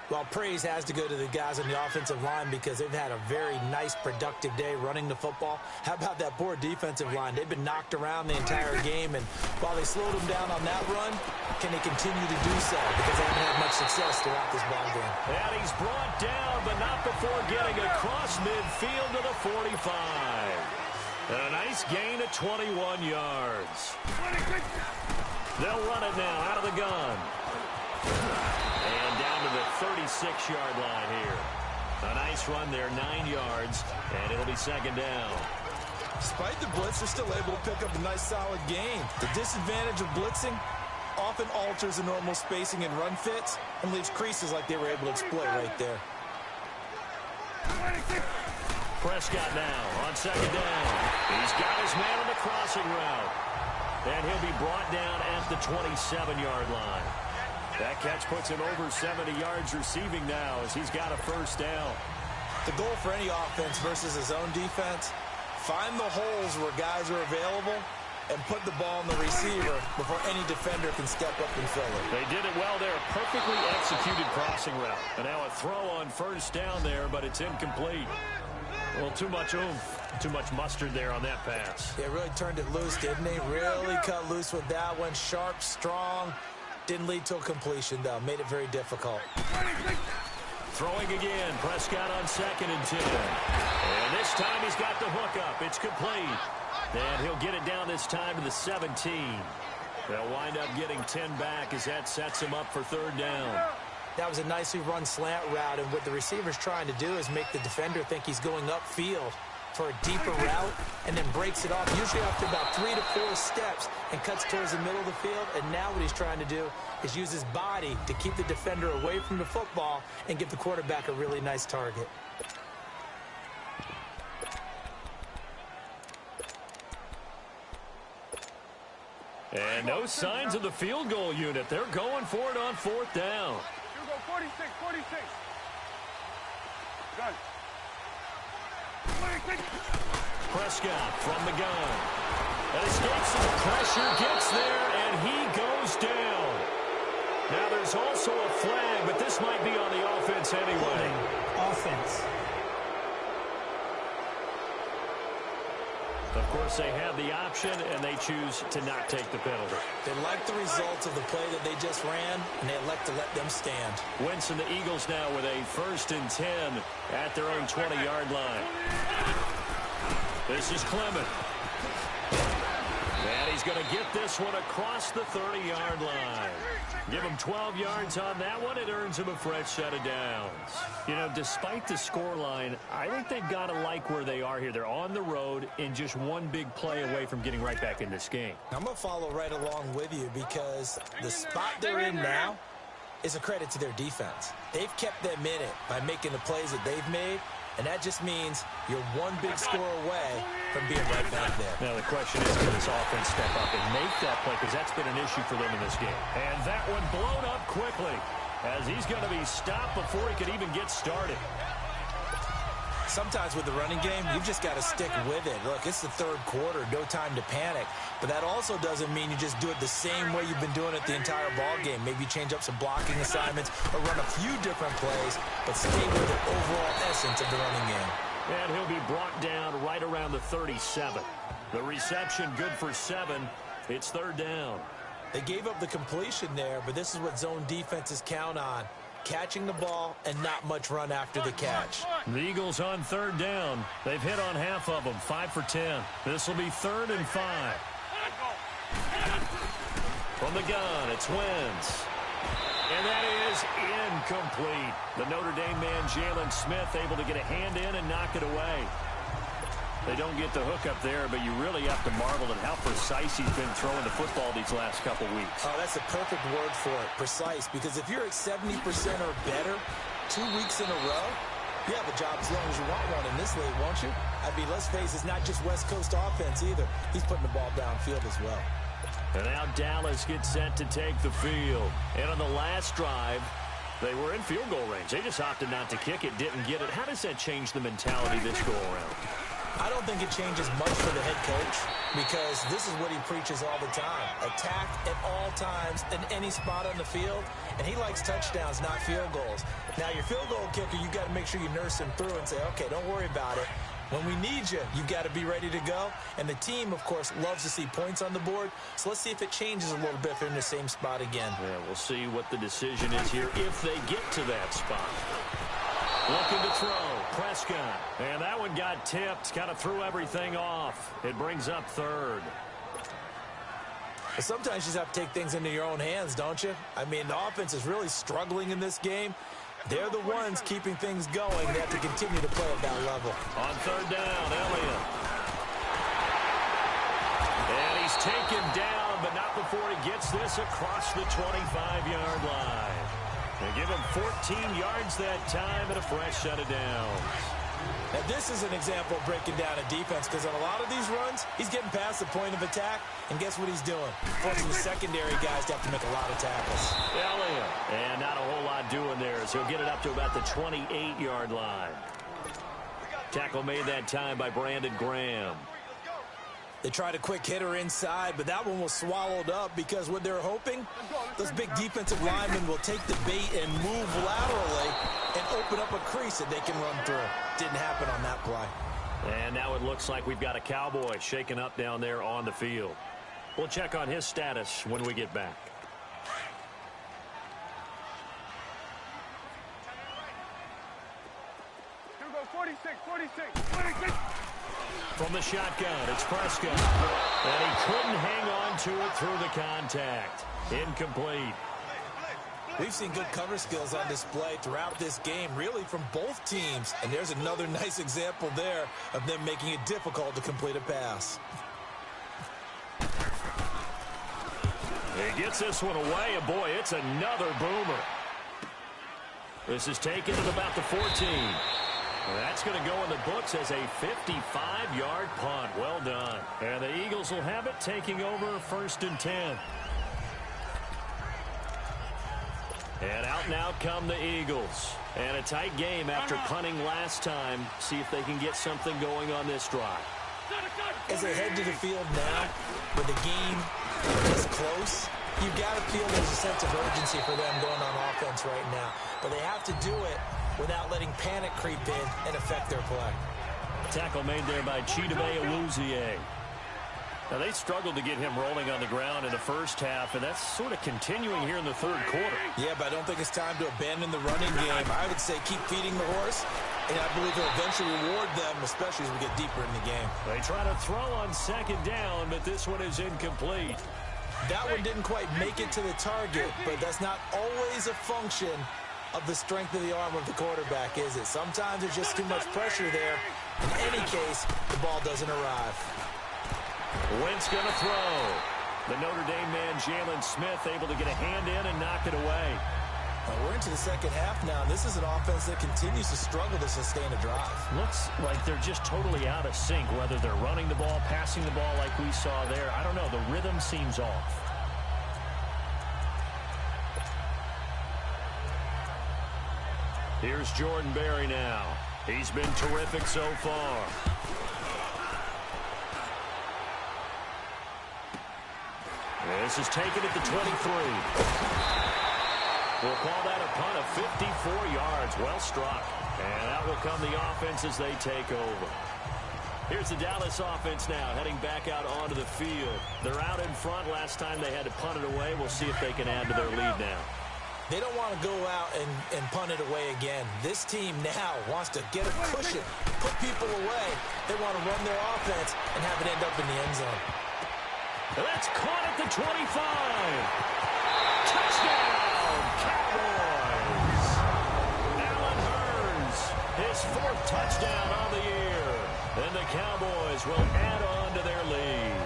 Well, praise has to go to the guys on the offensive line because they've had a very nice, productive day running the football. How about that poor defensive line? They've been knocked around the entire game, and while they slowed them down on that run, can they continue to do so? Because they haven't had much success throughout this ball game. And he's brought down, but not before getting across midfield to the 45. And a nice gain of 21 yards. They'll run it now out of the gun. 36-yard line here. A nice run there, 9 yards, and it'll be second down. Despite the blitz, they're still able to pick up a nice solid gain. The disadvantage of blitzing often alters the normal spacing and run fits and leaves creases like they were able to exploit right there. Prescott now on second down. He's got his man on the crossing route. And he'll be brought down at the 27-yard line. That catch puts him over 70 yards receiving now as he's got a first down. The goal for any offense versus his own defense, find the holes where guys are available and put the ball in the receiver before any defender can step up and fill it. They did it well there. Perfectly executed crossing route. And now a throw on first down there, but it's incomplete. Well, too much oomph. Too much mustard there on that pass. Yeah, really turned it loose, didn't he? Really cut loose with that one. Sharp, strong. Didn't lead to a completion, though. Made it very difficult. Throwing again. Prescott on 2nd and 10. And this time he's got the hook up. It's complete. And he'll get it down this time to the 17. They'll wind up getting 10 back as that sets him up for third down. That was a nicely run slant route, and what the receiver's trying to do is make the defender think he's going upfield for a deeper route, and then breaks it off, usually after about 3 to 4 steps, and cuts towards the middle of the field. And now what he's trying to do is use his body to keep the defender away from the football and give the quarterback a really nice target. And no signs of the field goal unit. They're going for it on 4th down. You go 46, 46. Gun. 46. Prescott from the gun. And escapes some pressure, gets there, and he goes down. Now there's also a flag, but this might be on the offense anyway. Offense. Of course, they have the option, and they choose to not take the penalty. They like the results of the play that they just ran, and they elect to let them stand. Wentz and the Eagles now with a 1st and 10 at their own 20-yard line. This is Clement. And he's going to get this one across the 30-yard line. Give him 12 yards on that one. It earns him a fresh set of downs. You know, despite the scoreline, I think they've got to like where they are here. They're on the road and just one big play away from getting right back in this game. I'm going to follow right along with you because the spot they're in now is a credit to their defense. They've kept them in it by making the plays that they've made, and that just means you're one big score away from being right back there. Now the question is, can this offense step up and make that play? Because that's been an issue for them in this game. And that one blown up quickly as he's going to be stopped before he could even get started. Sometimes with the running game, you've just got to stick with it. Look, it's the 3rd quarter, no time to panic. But that also doesn't mean you just do it the same way you've been doing it the entire ball game. Maybe you change up some blocking assignments or run a few different plays, but stay with the overall essence of the running game. And he'll be brought down right around the 37. The reception good for 7. It's 3rd down. They gave up the completion there, but this is what zone defenses count on. Catching the ball and not much run after the catch. The Eagles on 3rd down. They've hit on half of them, 5 for 10. This will be 3rd and 5. From the gun, it's Wentz. And that is incomplete. The Notre Dame man, Jalen Smith, able to get a hand in and knock it away. They don't get the hook up there, but you really have to marvel at how precise he's been throwing the football these last couple weeks. Oh, that's a perfect word for it, precise, because if you're at 70% or better 2 weeks in a row, you have a job as long as you want one in this league, won't you? I mean, let's face it, it's not just West Coast offense either. He's putting the ball downfield as well. And now Dallas gets set to take the field. And on the last drive, they were in field goal range. They just opted not to kick it, didn't get it. How does that change the mentality this go around? I don't think it changes much for the head coach because this is what he preaches all the time. Attack at all times in any spot on the field, and he likes touchdowns, not field goals. Now, your field goal kicker, you got to make sure you nurse him through and say, okay, don't worry about it. When we need you, you've got to be ready to go. And the team, of course, loves to see points on the board. So let's see if it changes a little bit if they're in the same spot again. Yeah, we'll see what the decision is here if they get to that spot. Looking to throw, Prescott. And that one got tipped, kind of threw everything off. It brings up 3rd. But sometimes you just have to take things into your own hands, don't you? I mean, the offense is really struggling in this game. They're the ones keeping things going. They have to continue to play at that level. On third down, Elliott. And he's taken down, but not before he gets this across the 25-yard line. They give him 14 yards that time and a fresh set of downs. Now, this is an example of breaking down a defense, because on a lot of these runs, he's getting past the point of attack, and guess what he's doing? Forcing the secondary guys to have to make a lot of tackles. Elliott, and not a whole lot doing there, so he'll get it up to about the 28-yard line. Tackle made that time by Brandon Graham. They tried a quick hitter inside, but that one was swallowed up because what they're hoping, those big defensive linemen will take the bait and move laterally and open up a crease that they can run through. Didn't happen on that play. And now it looks like we've got a Cowboy shaken up down there on the field. We'll check on his status when we get back. Here we go, 46, 46, 46. From the shotgun, it's Prescott. And he couldn't hang on to it through the contact. Incomplete. We've seen good cover skills on display throughout this game, really from both teams. And there's another nice example there of them making it difficult to complete a pass. He gets this one away, and boy, it's another boomer. This is taken at about the 14. That's going to go in the books as a 55-yard punt. Well done. And the Eagles will have it, taking over 1st and 10. And out and out come the Eagles. And a tight game after punting last time. See if they can get something going on this drive. As they head to the field now, with the game this close, you've got to feel there's a sense of urgency for them going on offense right now. But they have to do it without letting panic creep in and affect their play. Tackle made there by Jdahog. Now, they struggled to get him rolling on the ground in the first half, and that's sort of continuing here in the third quarter. Yeah, but I don't think it's time to abandon the running game. I would say keep feeding the horse, and I believe he'll eventually reward them, especially as we get deeper in the game. They try to throw on 2nd down, but this one is incomplete. That one didn't quite make it to the target, but that's not always a function of the strength of the arm of the quarterback, is it? Sometimes there's just too much pressure there. In any case, the ball doesn't arrive. Wentz going to throw. The Notre Dame man, Jalen Smith, able to get a hand in and knock it away. We're into the second half now. This is an offense that continues to struggle to sustain a drive. Looks like they're just totally out of sync, whether they're running the ball, passing the ball like we saw there. I don't know. The rhythm seems off. Here's Jordan Berry now. He's been terrific so far. This is taken at the 23. We'll call that a punt of 54 yards. Well struck. And out will come the offense as they take over. Here's the Dallas offense now, heading back out onto the field. They're out in front. Last time they had to punt it away. We'll see if they can add to their lead now. They don't want to go out and punt it away again. This team now wants to get a cushion, put people away. They want to run their offense and have it end up in the end zone. That's caught at the 25. Touchdown, Cowboys. Allen Hurns, his 4th touchdown on the year. And the Cowboys will add on to their lead.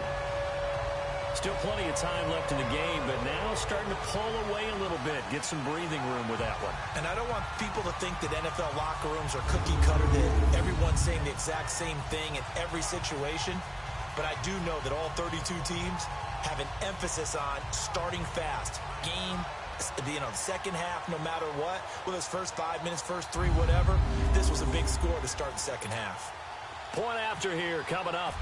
Still plenty of time left in the game, but now starting to pull away a little bit. Get some breathing room with that one. And I don't want people to think that NFL locker rooms are cookie cutter, that everyone's saying the exact same thing in every situation. But I do know that all 32 teams have an emphasis on starting fast. Game, second half, no matter what. Whether it's first 5 minutes, first 3, whatever. This was a big score to start the second half. Point after here coming up.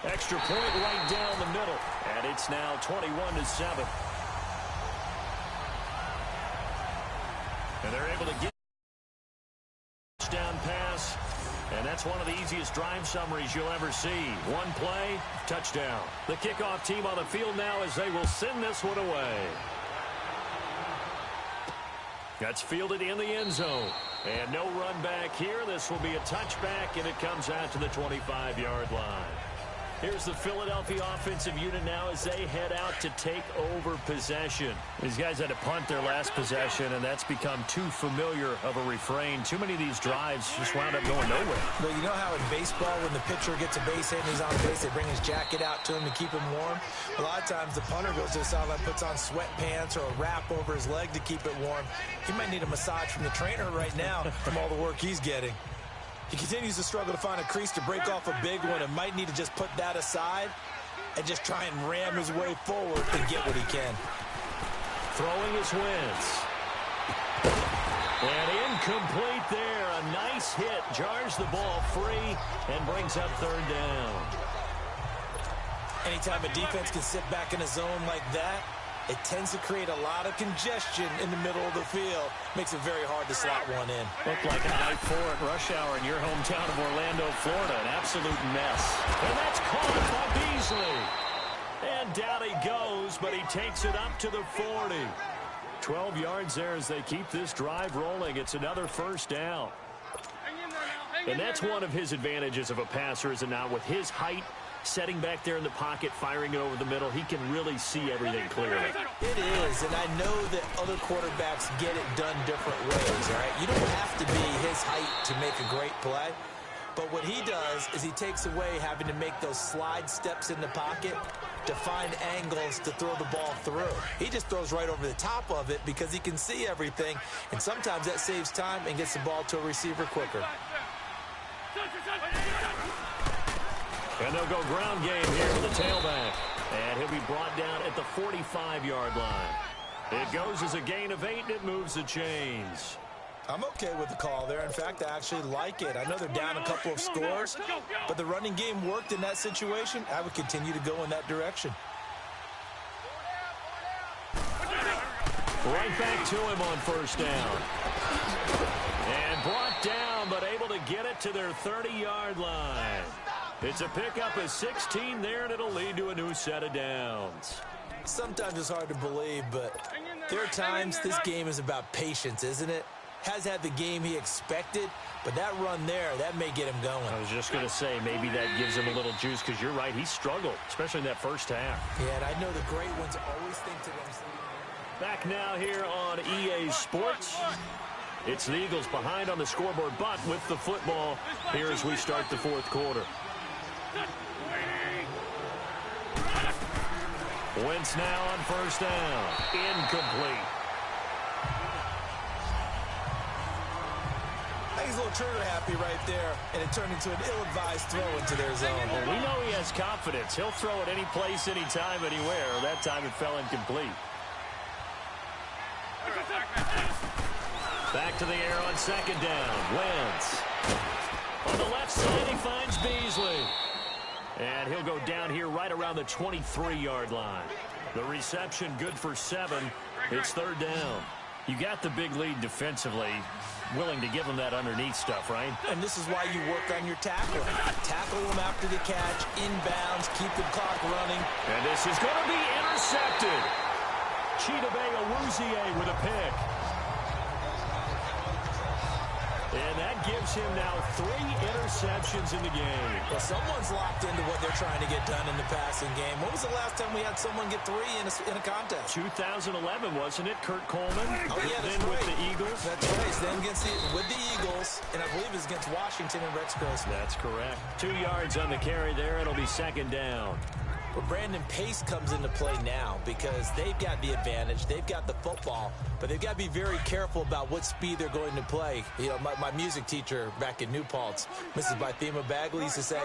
Extra point right down the middle. And it's now 21-7. And they're able to get a touchdown pass. And that's one of the easiest drive summaries you'll ever see. One play, touchdown. The kickoff team on the field now as they will send this one away. That's fielded in the end zone. And no run back here. This will be a touchback, and it comes out to the 25-yard line. Here's the Philadelphia offensive unit now as they head out to take over possession. These guys had to punt their last possession, and that's become too familiar of a refrain. Too many of these drives just wound up going nowhere. But you know how in baseball, when the pitcher gets a base hit and he's on base, they bring his jacket out to him to keep him warm? A lot of times the punter goes to the sideline, puts on sweatpants or a wrap over his leg to keep it warm. He might need a massage from the trainer right now from all the work he's getting. He continues to struggle to find a crease to break off a big one and might need to just put that aside and just try and ram his way forward and get what he can. Throwing his Wentz. And incomplete there. A nice hit. Jars the ball free and brings up third down. Anytime a defense can sit back in a zone like that, it tends to create a lot of congestion in the middle of the field. Makes it very hard to slot one in. Looked like an I-4 at rush hour in your hometown of Orlando, Florida. An absolute mess. And that's caught by Beasley. And down he goes, but he takes it up to the 40. 12 yards there as they keep this drive rolling. It's another first down. And that's one of his advantages of a passer, is it not? With his height, setting back there in the pocket, firing it over the middle, he can really see everything clearly. It is, and I know that other quarterbacks get it done different ways, all right? You don't have to be his height to make a great play, but what he does is he takes away having to make those slide steps in the pocket to find angles to throw the ball through. He just throws right over the top of it because he can see everything, and sometimes that saves time and gets the ball to a receiver quicker. And they'll go ground game here with the tailback. And he'll be brought down at the 45-yard line. It goes as a gain of 8, and it moves the chains. I'm okay with the call there. In fact, I actually like it. I know they're down a couple of scores, but the running game worked in that situation. I would continue to go in that direction. Right back to him on first down. And brought down, but able to get it to their 30-yard line. It's a pickup of 16 there, and it'll lead to a new set of downs. Sometimes it's hard to believe, but there are times this game is about patience, isn't it? Has had the game he expected, but that run there, that may get him going. I was just going to say, maybe that gives him a little juice, because you're right, he struggled, especially in that first half. Yeah, and I know the great ones always think to themselves. Back now here on EA Sports. It's the Eagles behind on the scoreboard, but with the football here as we start the fourth quarter. Wentz now on first down. Incomplete. I think he's a little trigger happy right there, and it turned into an ill-advised throw into their zone. Well, we know he has confidence. He'll throw it any place, anytime, anywhere. That time it fell incomplete. Back to the air on second down. Wentz. On the left side, he finds Beasley. And he'll go down here right around the 23-yard line. The reception good for 7. It's third down. You got the big lead defensively. Willing to give them that underneath stuff, right? And this is why you work on your tackling. Tackle them after the catch, inbounds, keep the clock running. And this is going to be intercepted. Jdahog with a pick. And that gives him now 3 interceptions in the game. Well, someone's locked into what they're trying to get done in the passing game. When was the last time we had someone get 3 in a contest? 2011, wasn't it? Kurt Coleman. Oh, yeah, that's then right. With the Eagles. That's right. Then with the Eagles, and I believe it's against Washington and Rex Grossman. That's correct. 2 yards on the carry there. It'll be second down. But Brandon, pace comes into play now because they've got the advantage. They've got the football, but they've got to be very careful about what speed they're going to play. You know, my music teacher back in New Paltz, Mrs. Bythema Bagley, used to say,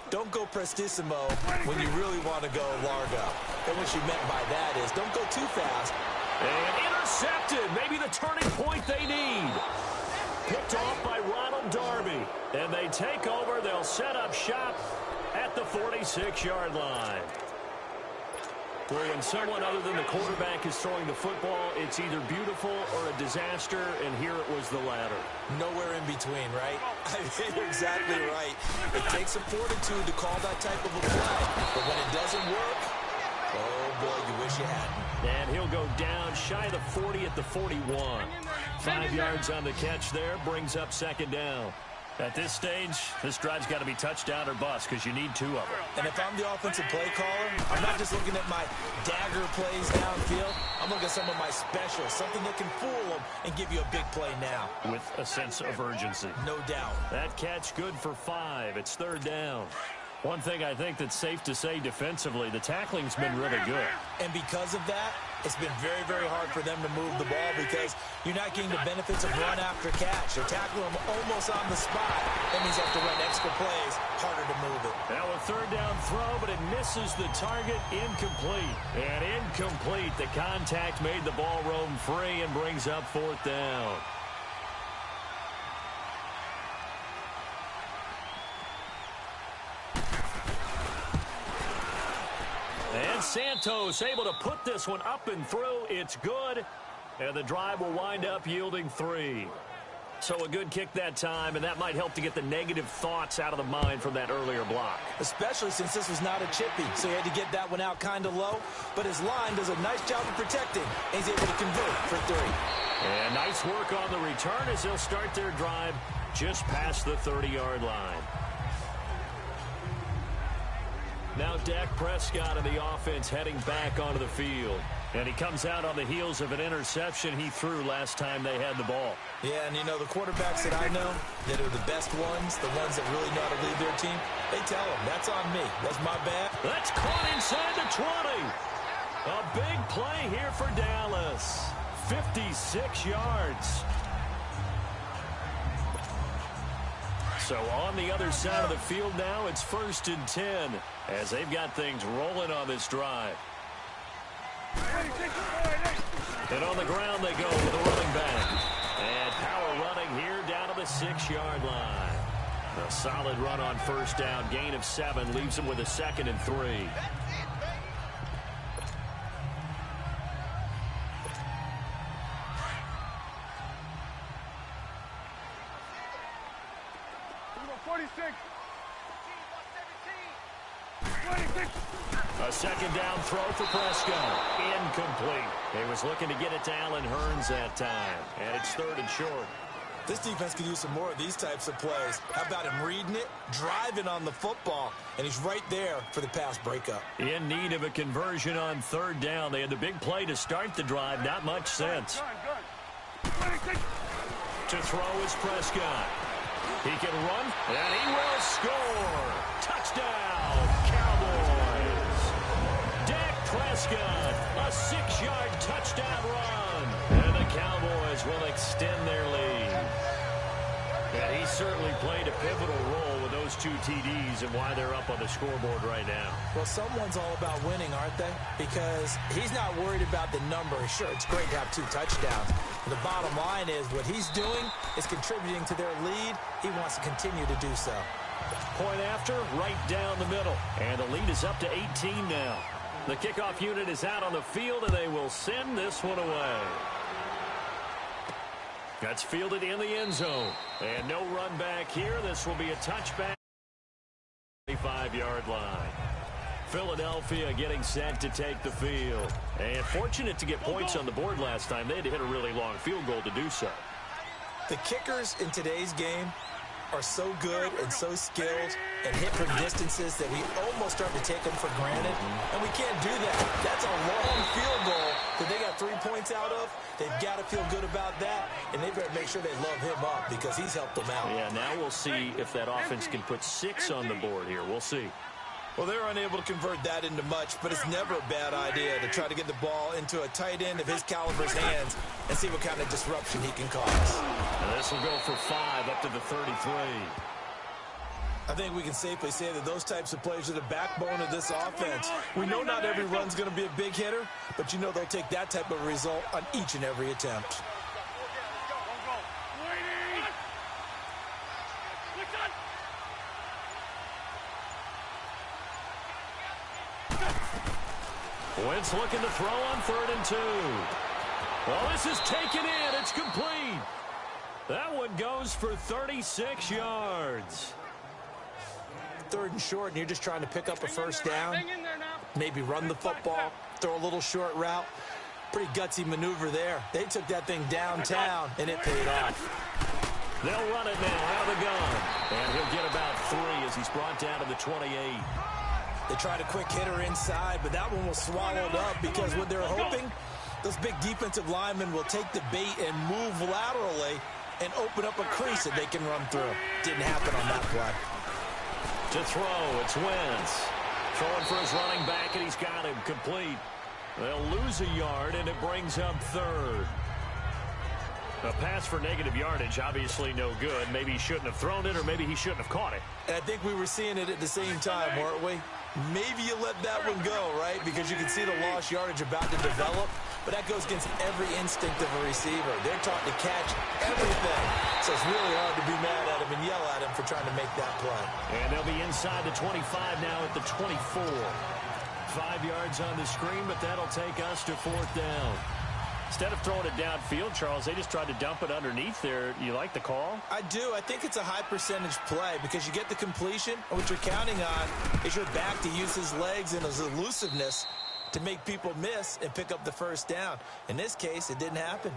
don't go prestissimo when you really want to go largo. And what she meant by that is don't go too fast. And intercepted. Maybe the turning point they need. Picked off by Ronald Darby. And they take over. They'll set up shop at the 46-yard line. Well, when someone other than the quarterback is throwing the football, it's either beautiful or a disaster, and here it was the latter. Nowhere in between, right? You're exactly right. It takes some fortitude to call that type of a play, but when it doesn't work, oh boy, you wish you hadn't. And he'll go down shy of the 40 at the 41. 5 yards on the catch there, brings up second down. At this stage, this drive's got to be touchdown or bust because you need 2 of them. And if I'm the offensive play caller, I'm not just looking at my dagger plays downfield. I'm looking at some of my specials, something that can fool them and give you a big play now. With a sense of urgency. No doubt. That catch good for 5. It's 3rd down. One thing I think that's safe to say defensively, the tackling's been really good. And because of that, it's been very, very hard for them to move the ball because you're not getting the benefits of run after catch. They're tackling them almost on the spot. That means you have to run extra plays, harder to move it. Now a 3rd down throw, but it misses the target, incomplete. And incomplete, the contact made the ball roam free and brings up 4th down. And Santos able to put this one up and through. It's good. And the drive will wind up yielding 3. So a good kick that time, and that might help to get the negative thoughts out of the mind from that earlier block. Especially since this was not a chippy, so he had to get that one out kind of low. But his line does a nice job of protecting, and he's able to convert for 3. And nice work on the return as they'll start their drive just past the 30-yard line. Now Dak Prescott of the offense heading back onto the field. And he comes out on the heels of an interception he threw last time they had the ball. Yeah, and you know, the quarterbacks that I know that are the best ones, the ones that really know how to lead their team, they tell them, that's on me. That's my bad. That's caught inside the 20. A big play here for Dallas. 56 yards. So on the other side of the field now, it's 1st and 10 as they've got things rolling on this drive. And on the ground they go with a running back. And power running here down to the 6-yard line. A solid run on 1st down, gain of 7, leaves them with a 2nd and 3. A 2nd down throw for Prescott. Incomplete. He was looking to get it to Allen Hurns that time. And it's 3rd and short. This defense could use some more of these types of plays. How about him reading it, driving on the football, and he's right there for the pass breakup. In need of a conversion on 3rd down. They had the big play to start the drive. Not much sense. To throw is Prescott. He can run, and he will score. Touchdown, Cowboys. Dak Prescott, a 6-yard touchdown run. And the Cowboys will extend their lead. And he certainly played a pivotal role with those 2 TDs and why they're up on the scoreboard right now. Well, someone's all about winning, aren't they? Because he's not worried about the number. Sure, it's great to have 2 touchdowns. The bottom line is what he's doing is contributing to their lead. He wants to continue to do so. Point after, right down the middle. And the lead is up to 18 now. The kickoff unit is out on the field, and they will send this one away. That's fielded in the end zone. And no run back here. This will be a touchback. 25-yard line. Philadelphia getting set to take the field. And fortunate to get points on the board last time. They had to hit a really long field goal to do so. The kickers in today's game are so good and so skilled and hit from distances that we almost start to take them for granted. And we can't do that. That's a long field goal that they got 3 points out of. They've got to feel good about that, and they better make sure they love him up because he's helped them out. Yeah, now we'll see if that offense can put 6 on the board here. We'll see. Well, they're unable to convert that into much, but it's never a bad idea to try to get the ball into a tight end of his caliber's hands and see what kind of disruption he can cause. And this will go for 5 up to the 33. I think we can safely say that those types of plays are the backbone of this offense. We know not every run's going to be a big hitter, but you know they'll take that type of result on each and every attempt. Wentz looking to throw on 3rd and 2. Well, this is taken in. It's complete. That one goes for 36 yards. 3rd and short, and you're just trying to pick up a 1st down. Maybe run the football, throw a little short route. Pretty gutsy maneuver there. They took that thing downtown, and it paid off. They'll run it now out of the gun. And he'll get about 3 as he's brought down to the 28. They tried a quick hitter inside, but that one was swallowed up because what they're hoping, those big defensive linemen will take the bait and move laterally and open up a crease that they can run through. Didn't happen on that play. To throw, it's Wentz. Throwing for his running back, and he's got him complete. They'll lose a yard, and it brings up 3rd. A pass for negative yardage, obviously no good. Maybe he shouldn't have thrown it, or maybe he shouldn't have caught it. And I think we were seeing it at the same time, weren't we? Maybe you let that one go, right? Because you can see the lost yardage about to develop. But that goes against every instinct of a receiver. They're taught to catch everything. So it's really hard to be mad at him and yell at him for trying to make that play. And they'll be inside the 25 now at the 24. 5 yards on the screen, but that'll take us to 4th down. Instead of throwing it downfield, Charles, they just tried to dump it underneath there. You like the call? I do. I think it's a high-percentage play because you get the completion, and what you're counting on is your back to use his legs and his elusiveness to make people miss and pick up the first down. In this case, it didn't happen.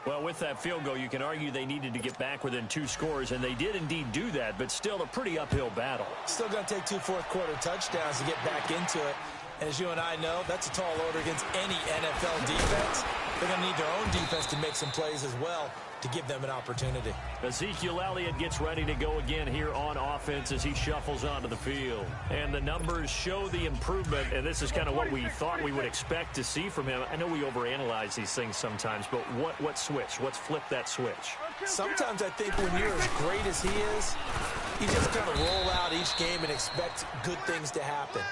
Well, with that field goal, you can argue they needed to get back within 2 scores, and they did indeed do that, but still a pretty uphill battle. Still going to take 2 fourth-quarter touchdowns to get back into it. And as you and I know, that's a tall order against any NFL defense. They're going to need their own defense to make some plays as well to give them an opportunity. Ezekiel Elliott gets ready to go again here on offense as he shuffles onto the field. And the numbers show the improvement, and this is kind of what we thought we would expect to see from him. I know we overanalyze these things sometimes, but what switch? What's flipped that switch? Sometimes I think when you're as great as he is, you just kind of roll out each game and expect good things to happen.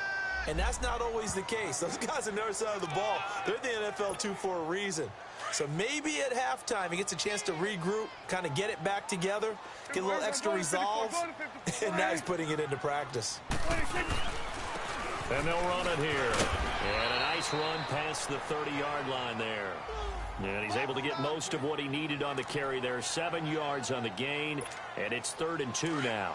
And that's not always the case. Those guys on the other side of the ball, they're the NFL 2 for a reason. So maybe at halftime he gets a chance to regroup, kind of get it back together, get a little extra resolve, and now he's putting it into practice. And they'll run it here. And a nice run past the 30-yard line there. And he's able to get most of what he needed on the carry there. 7 yards on the gain, and it's 3rd and 2 now.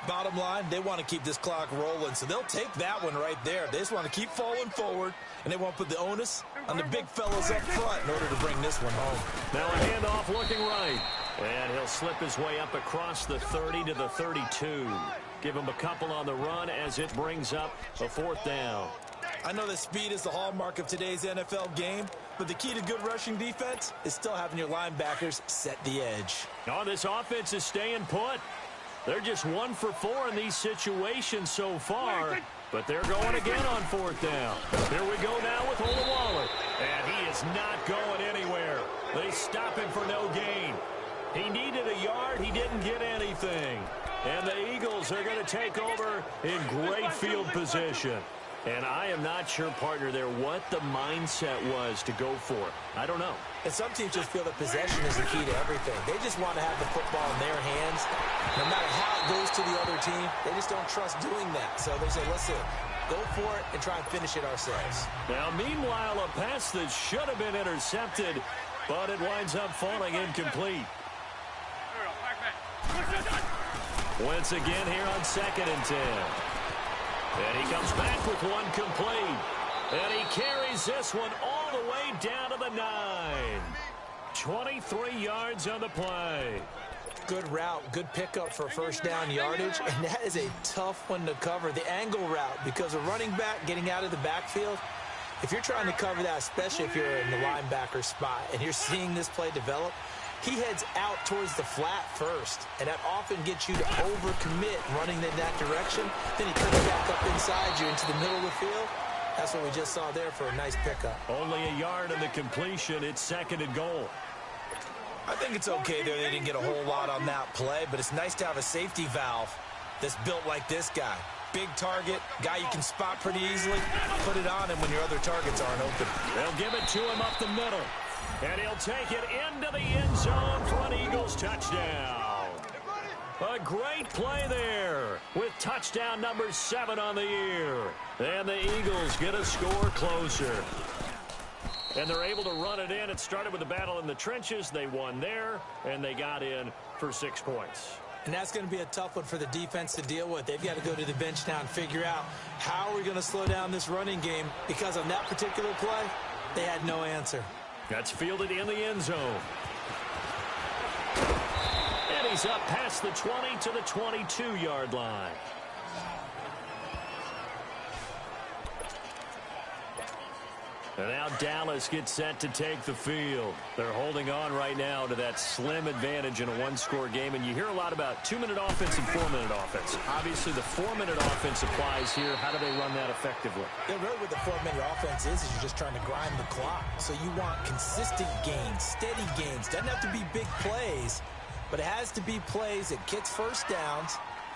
Bottom line, they want to keep this clock rolling, so they'll take that one right there. They just want to keep falling forward, and they want to put the onus on the big fellas up front in order to bring this one home. Now a handoff looking right, and he'll slip his way up across the 30 to the 32. Give him a couple on the run as it brings up a 4th down. I know that speed is the hallmark of today's NFL game, but the key to good rushing defense is still having your linebackers set the edge. Oh, this offense is staying put. They're just 1 for 4 in these situations so far, but they're going again on 4th down. Here we go now with Olawale, and he is not going anywhere. They stop him for no gain. He needed a yard. He didn't get anything. And the Eagles are going to take over in great field position. And I am not sure, partner, there what the mindset was to go for it. I don't know. And some teams just feel that possession is the key to everything. They just want to have the football in their hands. No matter how it goes to the other team, they just don't trust doing that. So they say, listen, go for it and try and finish it ourselves. Now, meanwhile, a pass that should have been intercepted, but it winds up falling incomplete. Once again here on 2nd and 10. And he comes back with one complete. And he carries this one all the way down to the 9. 23 yards on the play. Good route, good pickup for first down yardage, and that is a tough one to cover. The angle route, because a running back getting out of the backfield, if you're trying to cover that, especially if you're in the linebacker spot and you're seeing this play develop, he heads out towards the flat first, and that often gets you to overcommit running in that direction. Then he comes back up inside you into the middle of the field. That's what we just saw there for a nice pickup. Only a yard in the completion. It's 2nd and goal. I think it's okay there. They didn't get a whole lot on that play, but it's nice to have a safety valve that's built like this guy. Big target, guy you can spot pretty easily. Put it on him when your other targets aren't open. They'll give it to him up the middle. And he'll take it into the end zone for an Eagles touchdown. A great play there with touchdown number 7 on the year. And the Eagles get a score closer. And they're able to run it in. It started with a battle in the trenches. They won there, and they got in for 6 points. And that's going to be a tough one for the defense to deal with. They've got to go to the bench now and figure out how are we going to slow down this running game, because on that particular play, they had no answer. That's fielded in the end zone. And he he's up past the 20 to the 22-yard line. And now Dallas gets set to take the field. They're holding on right now to that slim advantage in a one-score game. And you hear a lot about 2-minute offense and 4-minute offense. Obviously, the 4-minute offense applies here. How do they run that effectively? Yeah, really what the 4-minute offense is you're just trying to grind the clock. So you want consistent gains, steady gains. Doesn't have to be big plays, but it has to be plays that gets first downs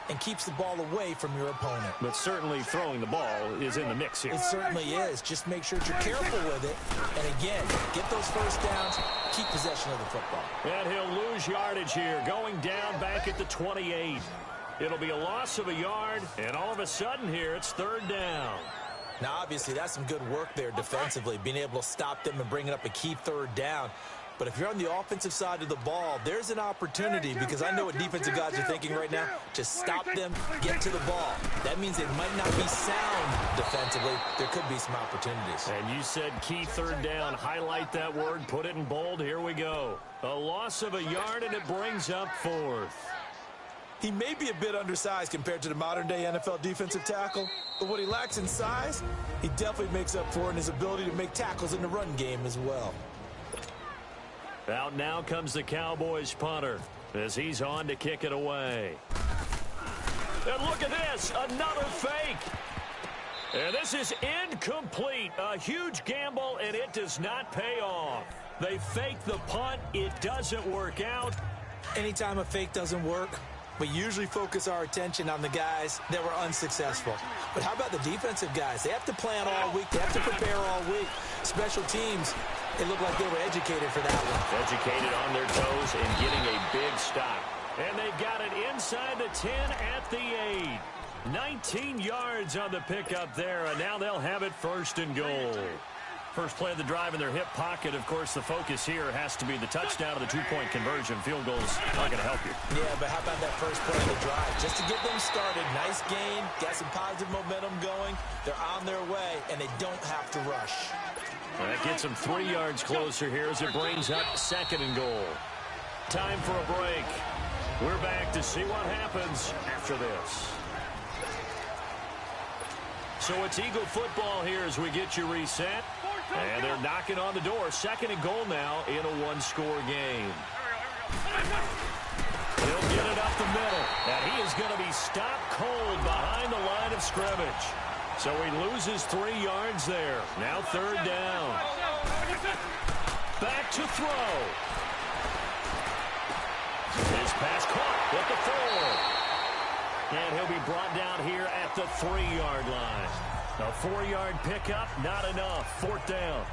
and keeps the ball away from your opponent. But certainly throwing the ball is in the mix here. It certainly is. Just make sure that you're careful with it. And again, get those first downs, keep possession of the football. And he'll lose yardage here, going down back at the 28. It'll be a loss of a yard, and all of a sudden here, it's third down. Now, obviously, that's some good work there defensively, being able to stop them and bringing up a key third down. But if you're on the offensive side of the ball, there's an opportunity, because I know what defensive guys are thinking right now. Just stop them, get to the ball. That means it might not be sound defensively. There could be some opportunities. And you said key third down. Highlight that word, put it in bold. Here we go. A loss of a yard, and it brings up fourth. He may be a bit undersized compared to the modern-day NFL defensive tackle, but what he lacks in size, he definitely makes up for in his ability to make tackles in the run game as well. Out now comes the Cowboys punter as he's on to kick it away. And look at this, another fake. And this is incomplete. A huge gamble, and it does not pay off. They fake the punt. It doesn't work out. Anytime a fake doesn't work, we usually focus our attention on the guys that were unsuccessful. But how about the defensive guys? They have to plan all week. They have to prepare all week. Special teams, it looked like they were educated for that one. Educated on their toes and getting a big stop. And they've got it inside the 10 at the 8. 19 yards on the pickup there, and now they'll have it first and goal. First play of the drive in their hip pocket. Of course, the focus here has to be the touchdown of the two-point conversion. Field goals not going to help you. Yeah, but how about that first play of the drive? Just to get them started, nice gain, got some positive momentum going. They're on their way, and they don't have to rush. That gets them 3 yards closer here as it brings up second and goal. Time for a break. We're back to see what happens after this. So it's Eagle football here as we get you reset. And they're knocking on the door. Second and goal now in a one-score game. He'll get it up the middle. And he is going to be stopped cold behind the line of scrimmage. So he loses 3 yards there. Now third down. Back to throw. His pass caught at the 4. And he'll be brought down here at the 3-yard line. A 4-yard pickup, not enough. Fourth down.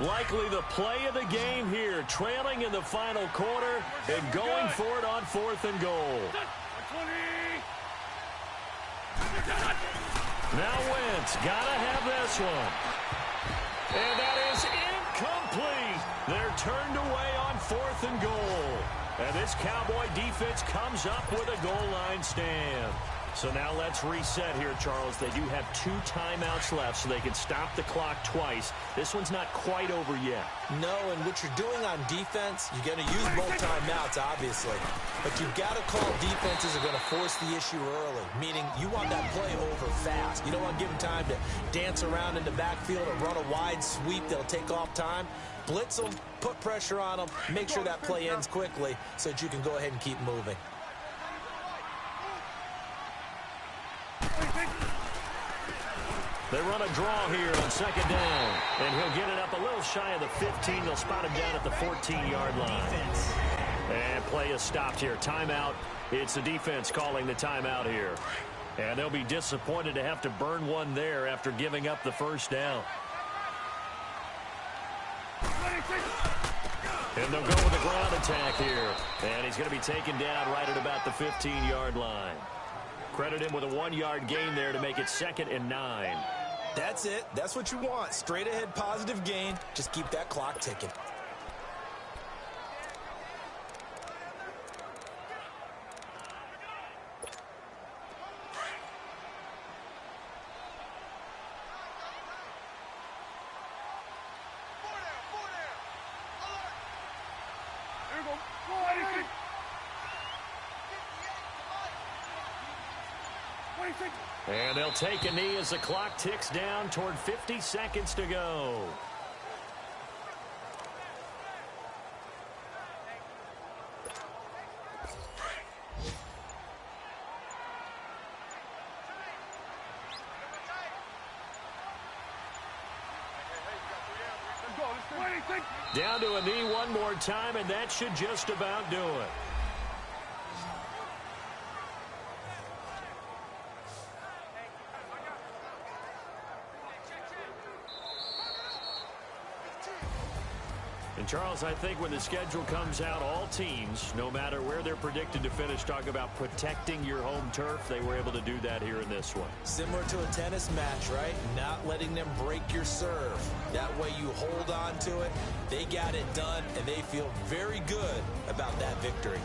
Likely the play of the game here, trailing in the final quarter and going for it on fourth and goal. Now Wentz, gotta have this one. And that is incomplete. They're turned away on fourth and goal. And this Cowboy defense comes up with a goal line stand. So now let's reset here, Charles. They do have 2 timeouts left, so they can stop the clock twice. This one's not quite over yet. No, and what you're doing on defense, you're going to use both timeouts, obviously. But you've got to call defenses are going to force the issue early, meaning you want that play over fast. You don't want to give them time to dance around in the backfield or run a wide sweep that'll take off time. Blitz them, put pressure on them, make sure that play ends quickly so that you can go ahead and keep moving. They run a draw here on second down, and he'll get it up a little shy of the 15. They'll spot him down at the 14-yard line. And play is stopped here. Timeout. It's the defense calling the timeout here. And they'll be disappointed to have to burn one there after giving up the first down. And they'll go with a ground attack here. And he's going to be taken down right at about the 15-yard line. Credit him with a 1-yard gain there to make it 2nd and 9. That's it. That's what you want. Straight ahead positive gain. Just keep that clock ticking. And they'll take a knee as the clock ticks down toward 50 seconds to go. Down to a knee one more time, and that should just about do it. And Charles, I think when the schedule comes out, all teams, no matter where they're predicted to finish, talk about protecting your home turf. They were able to do that here in this one. Similar to a tennis match, right? Not letting them break your serve. That way you hold on to it. They got it done, and they feel very good about that victory.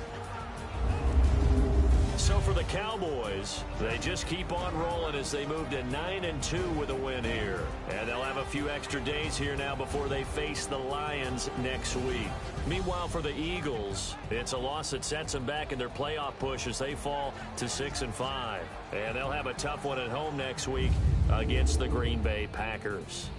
So for the Cowboys, they just keep on rolling as they move to 9-2 with a win here. And they'll have a few extra days here now before they face the Lions next week. Meanwhile, for the Eagles, it's a loss that sets them back in their playoff push as they fall to 6-5. And they'll have a tough one at home next week against the Green Bay Packers.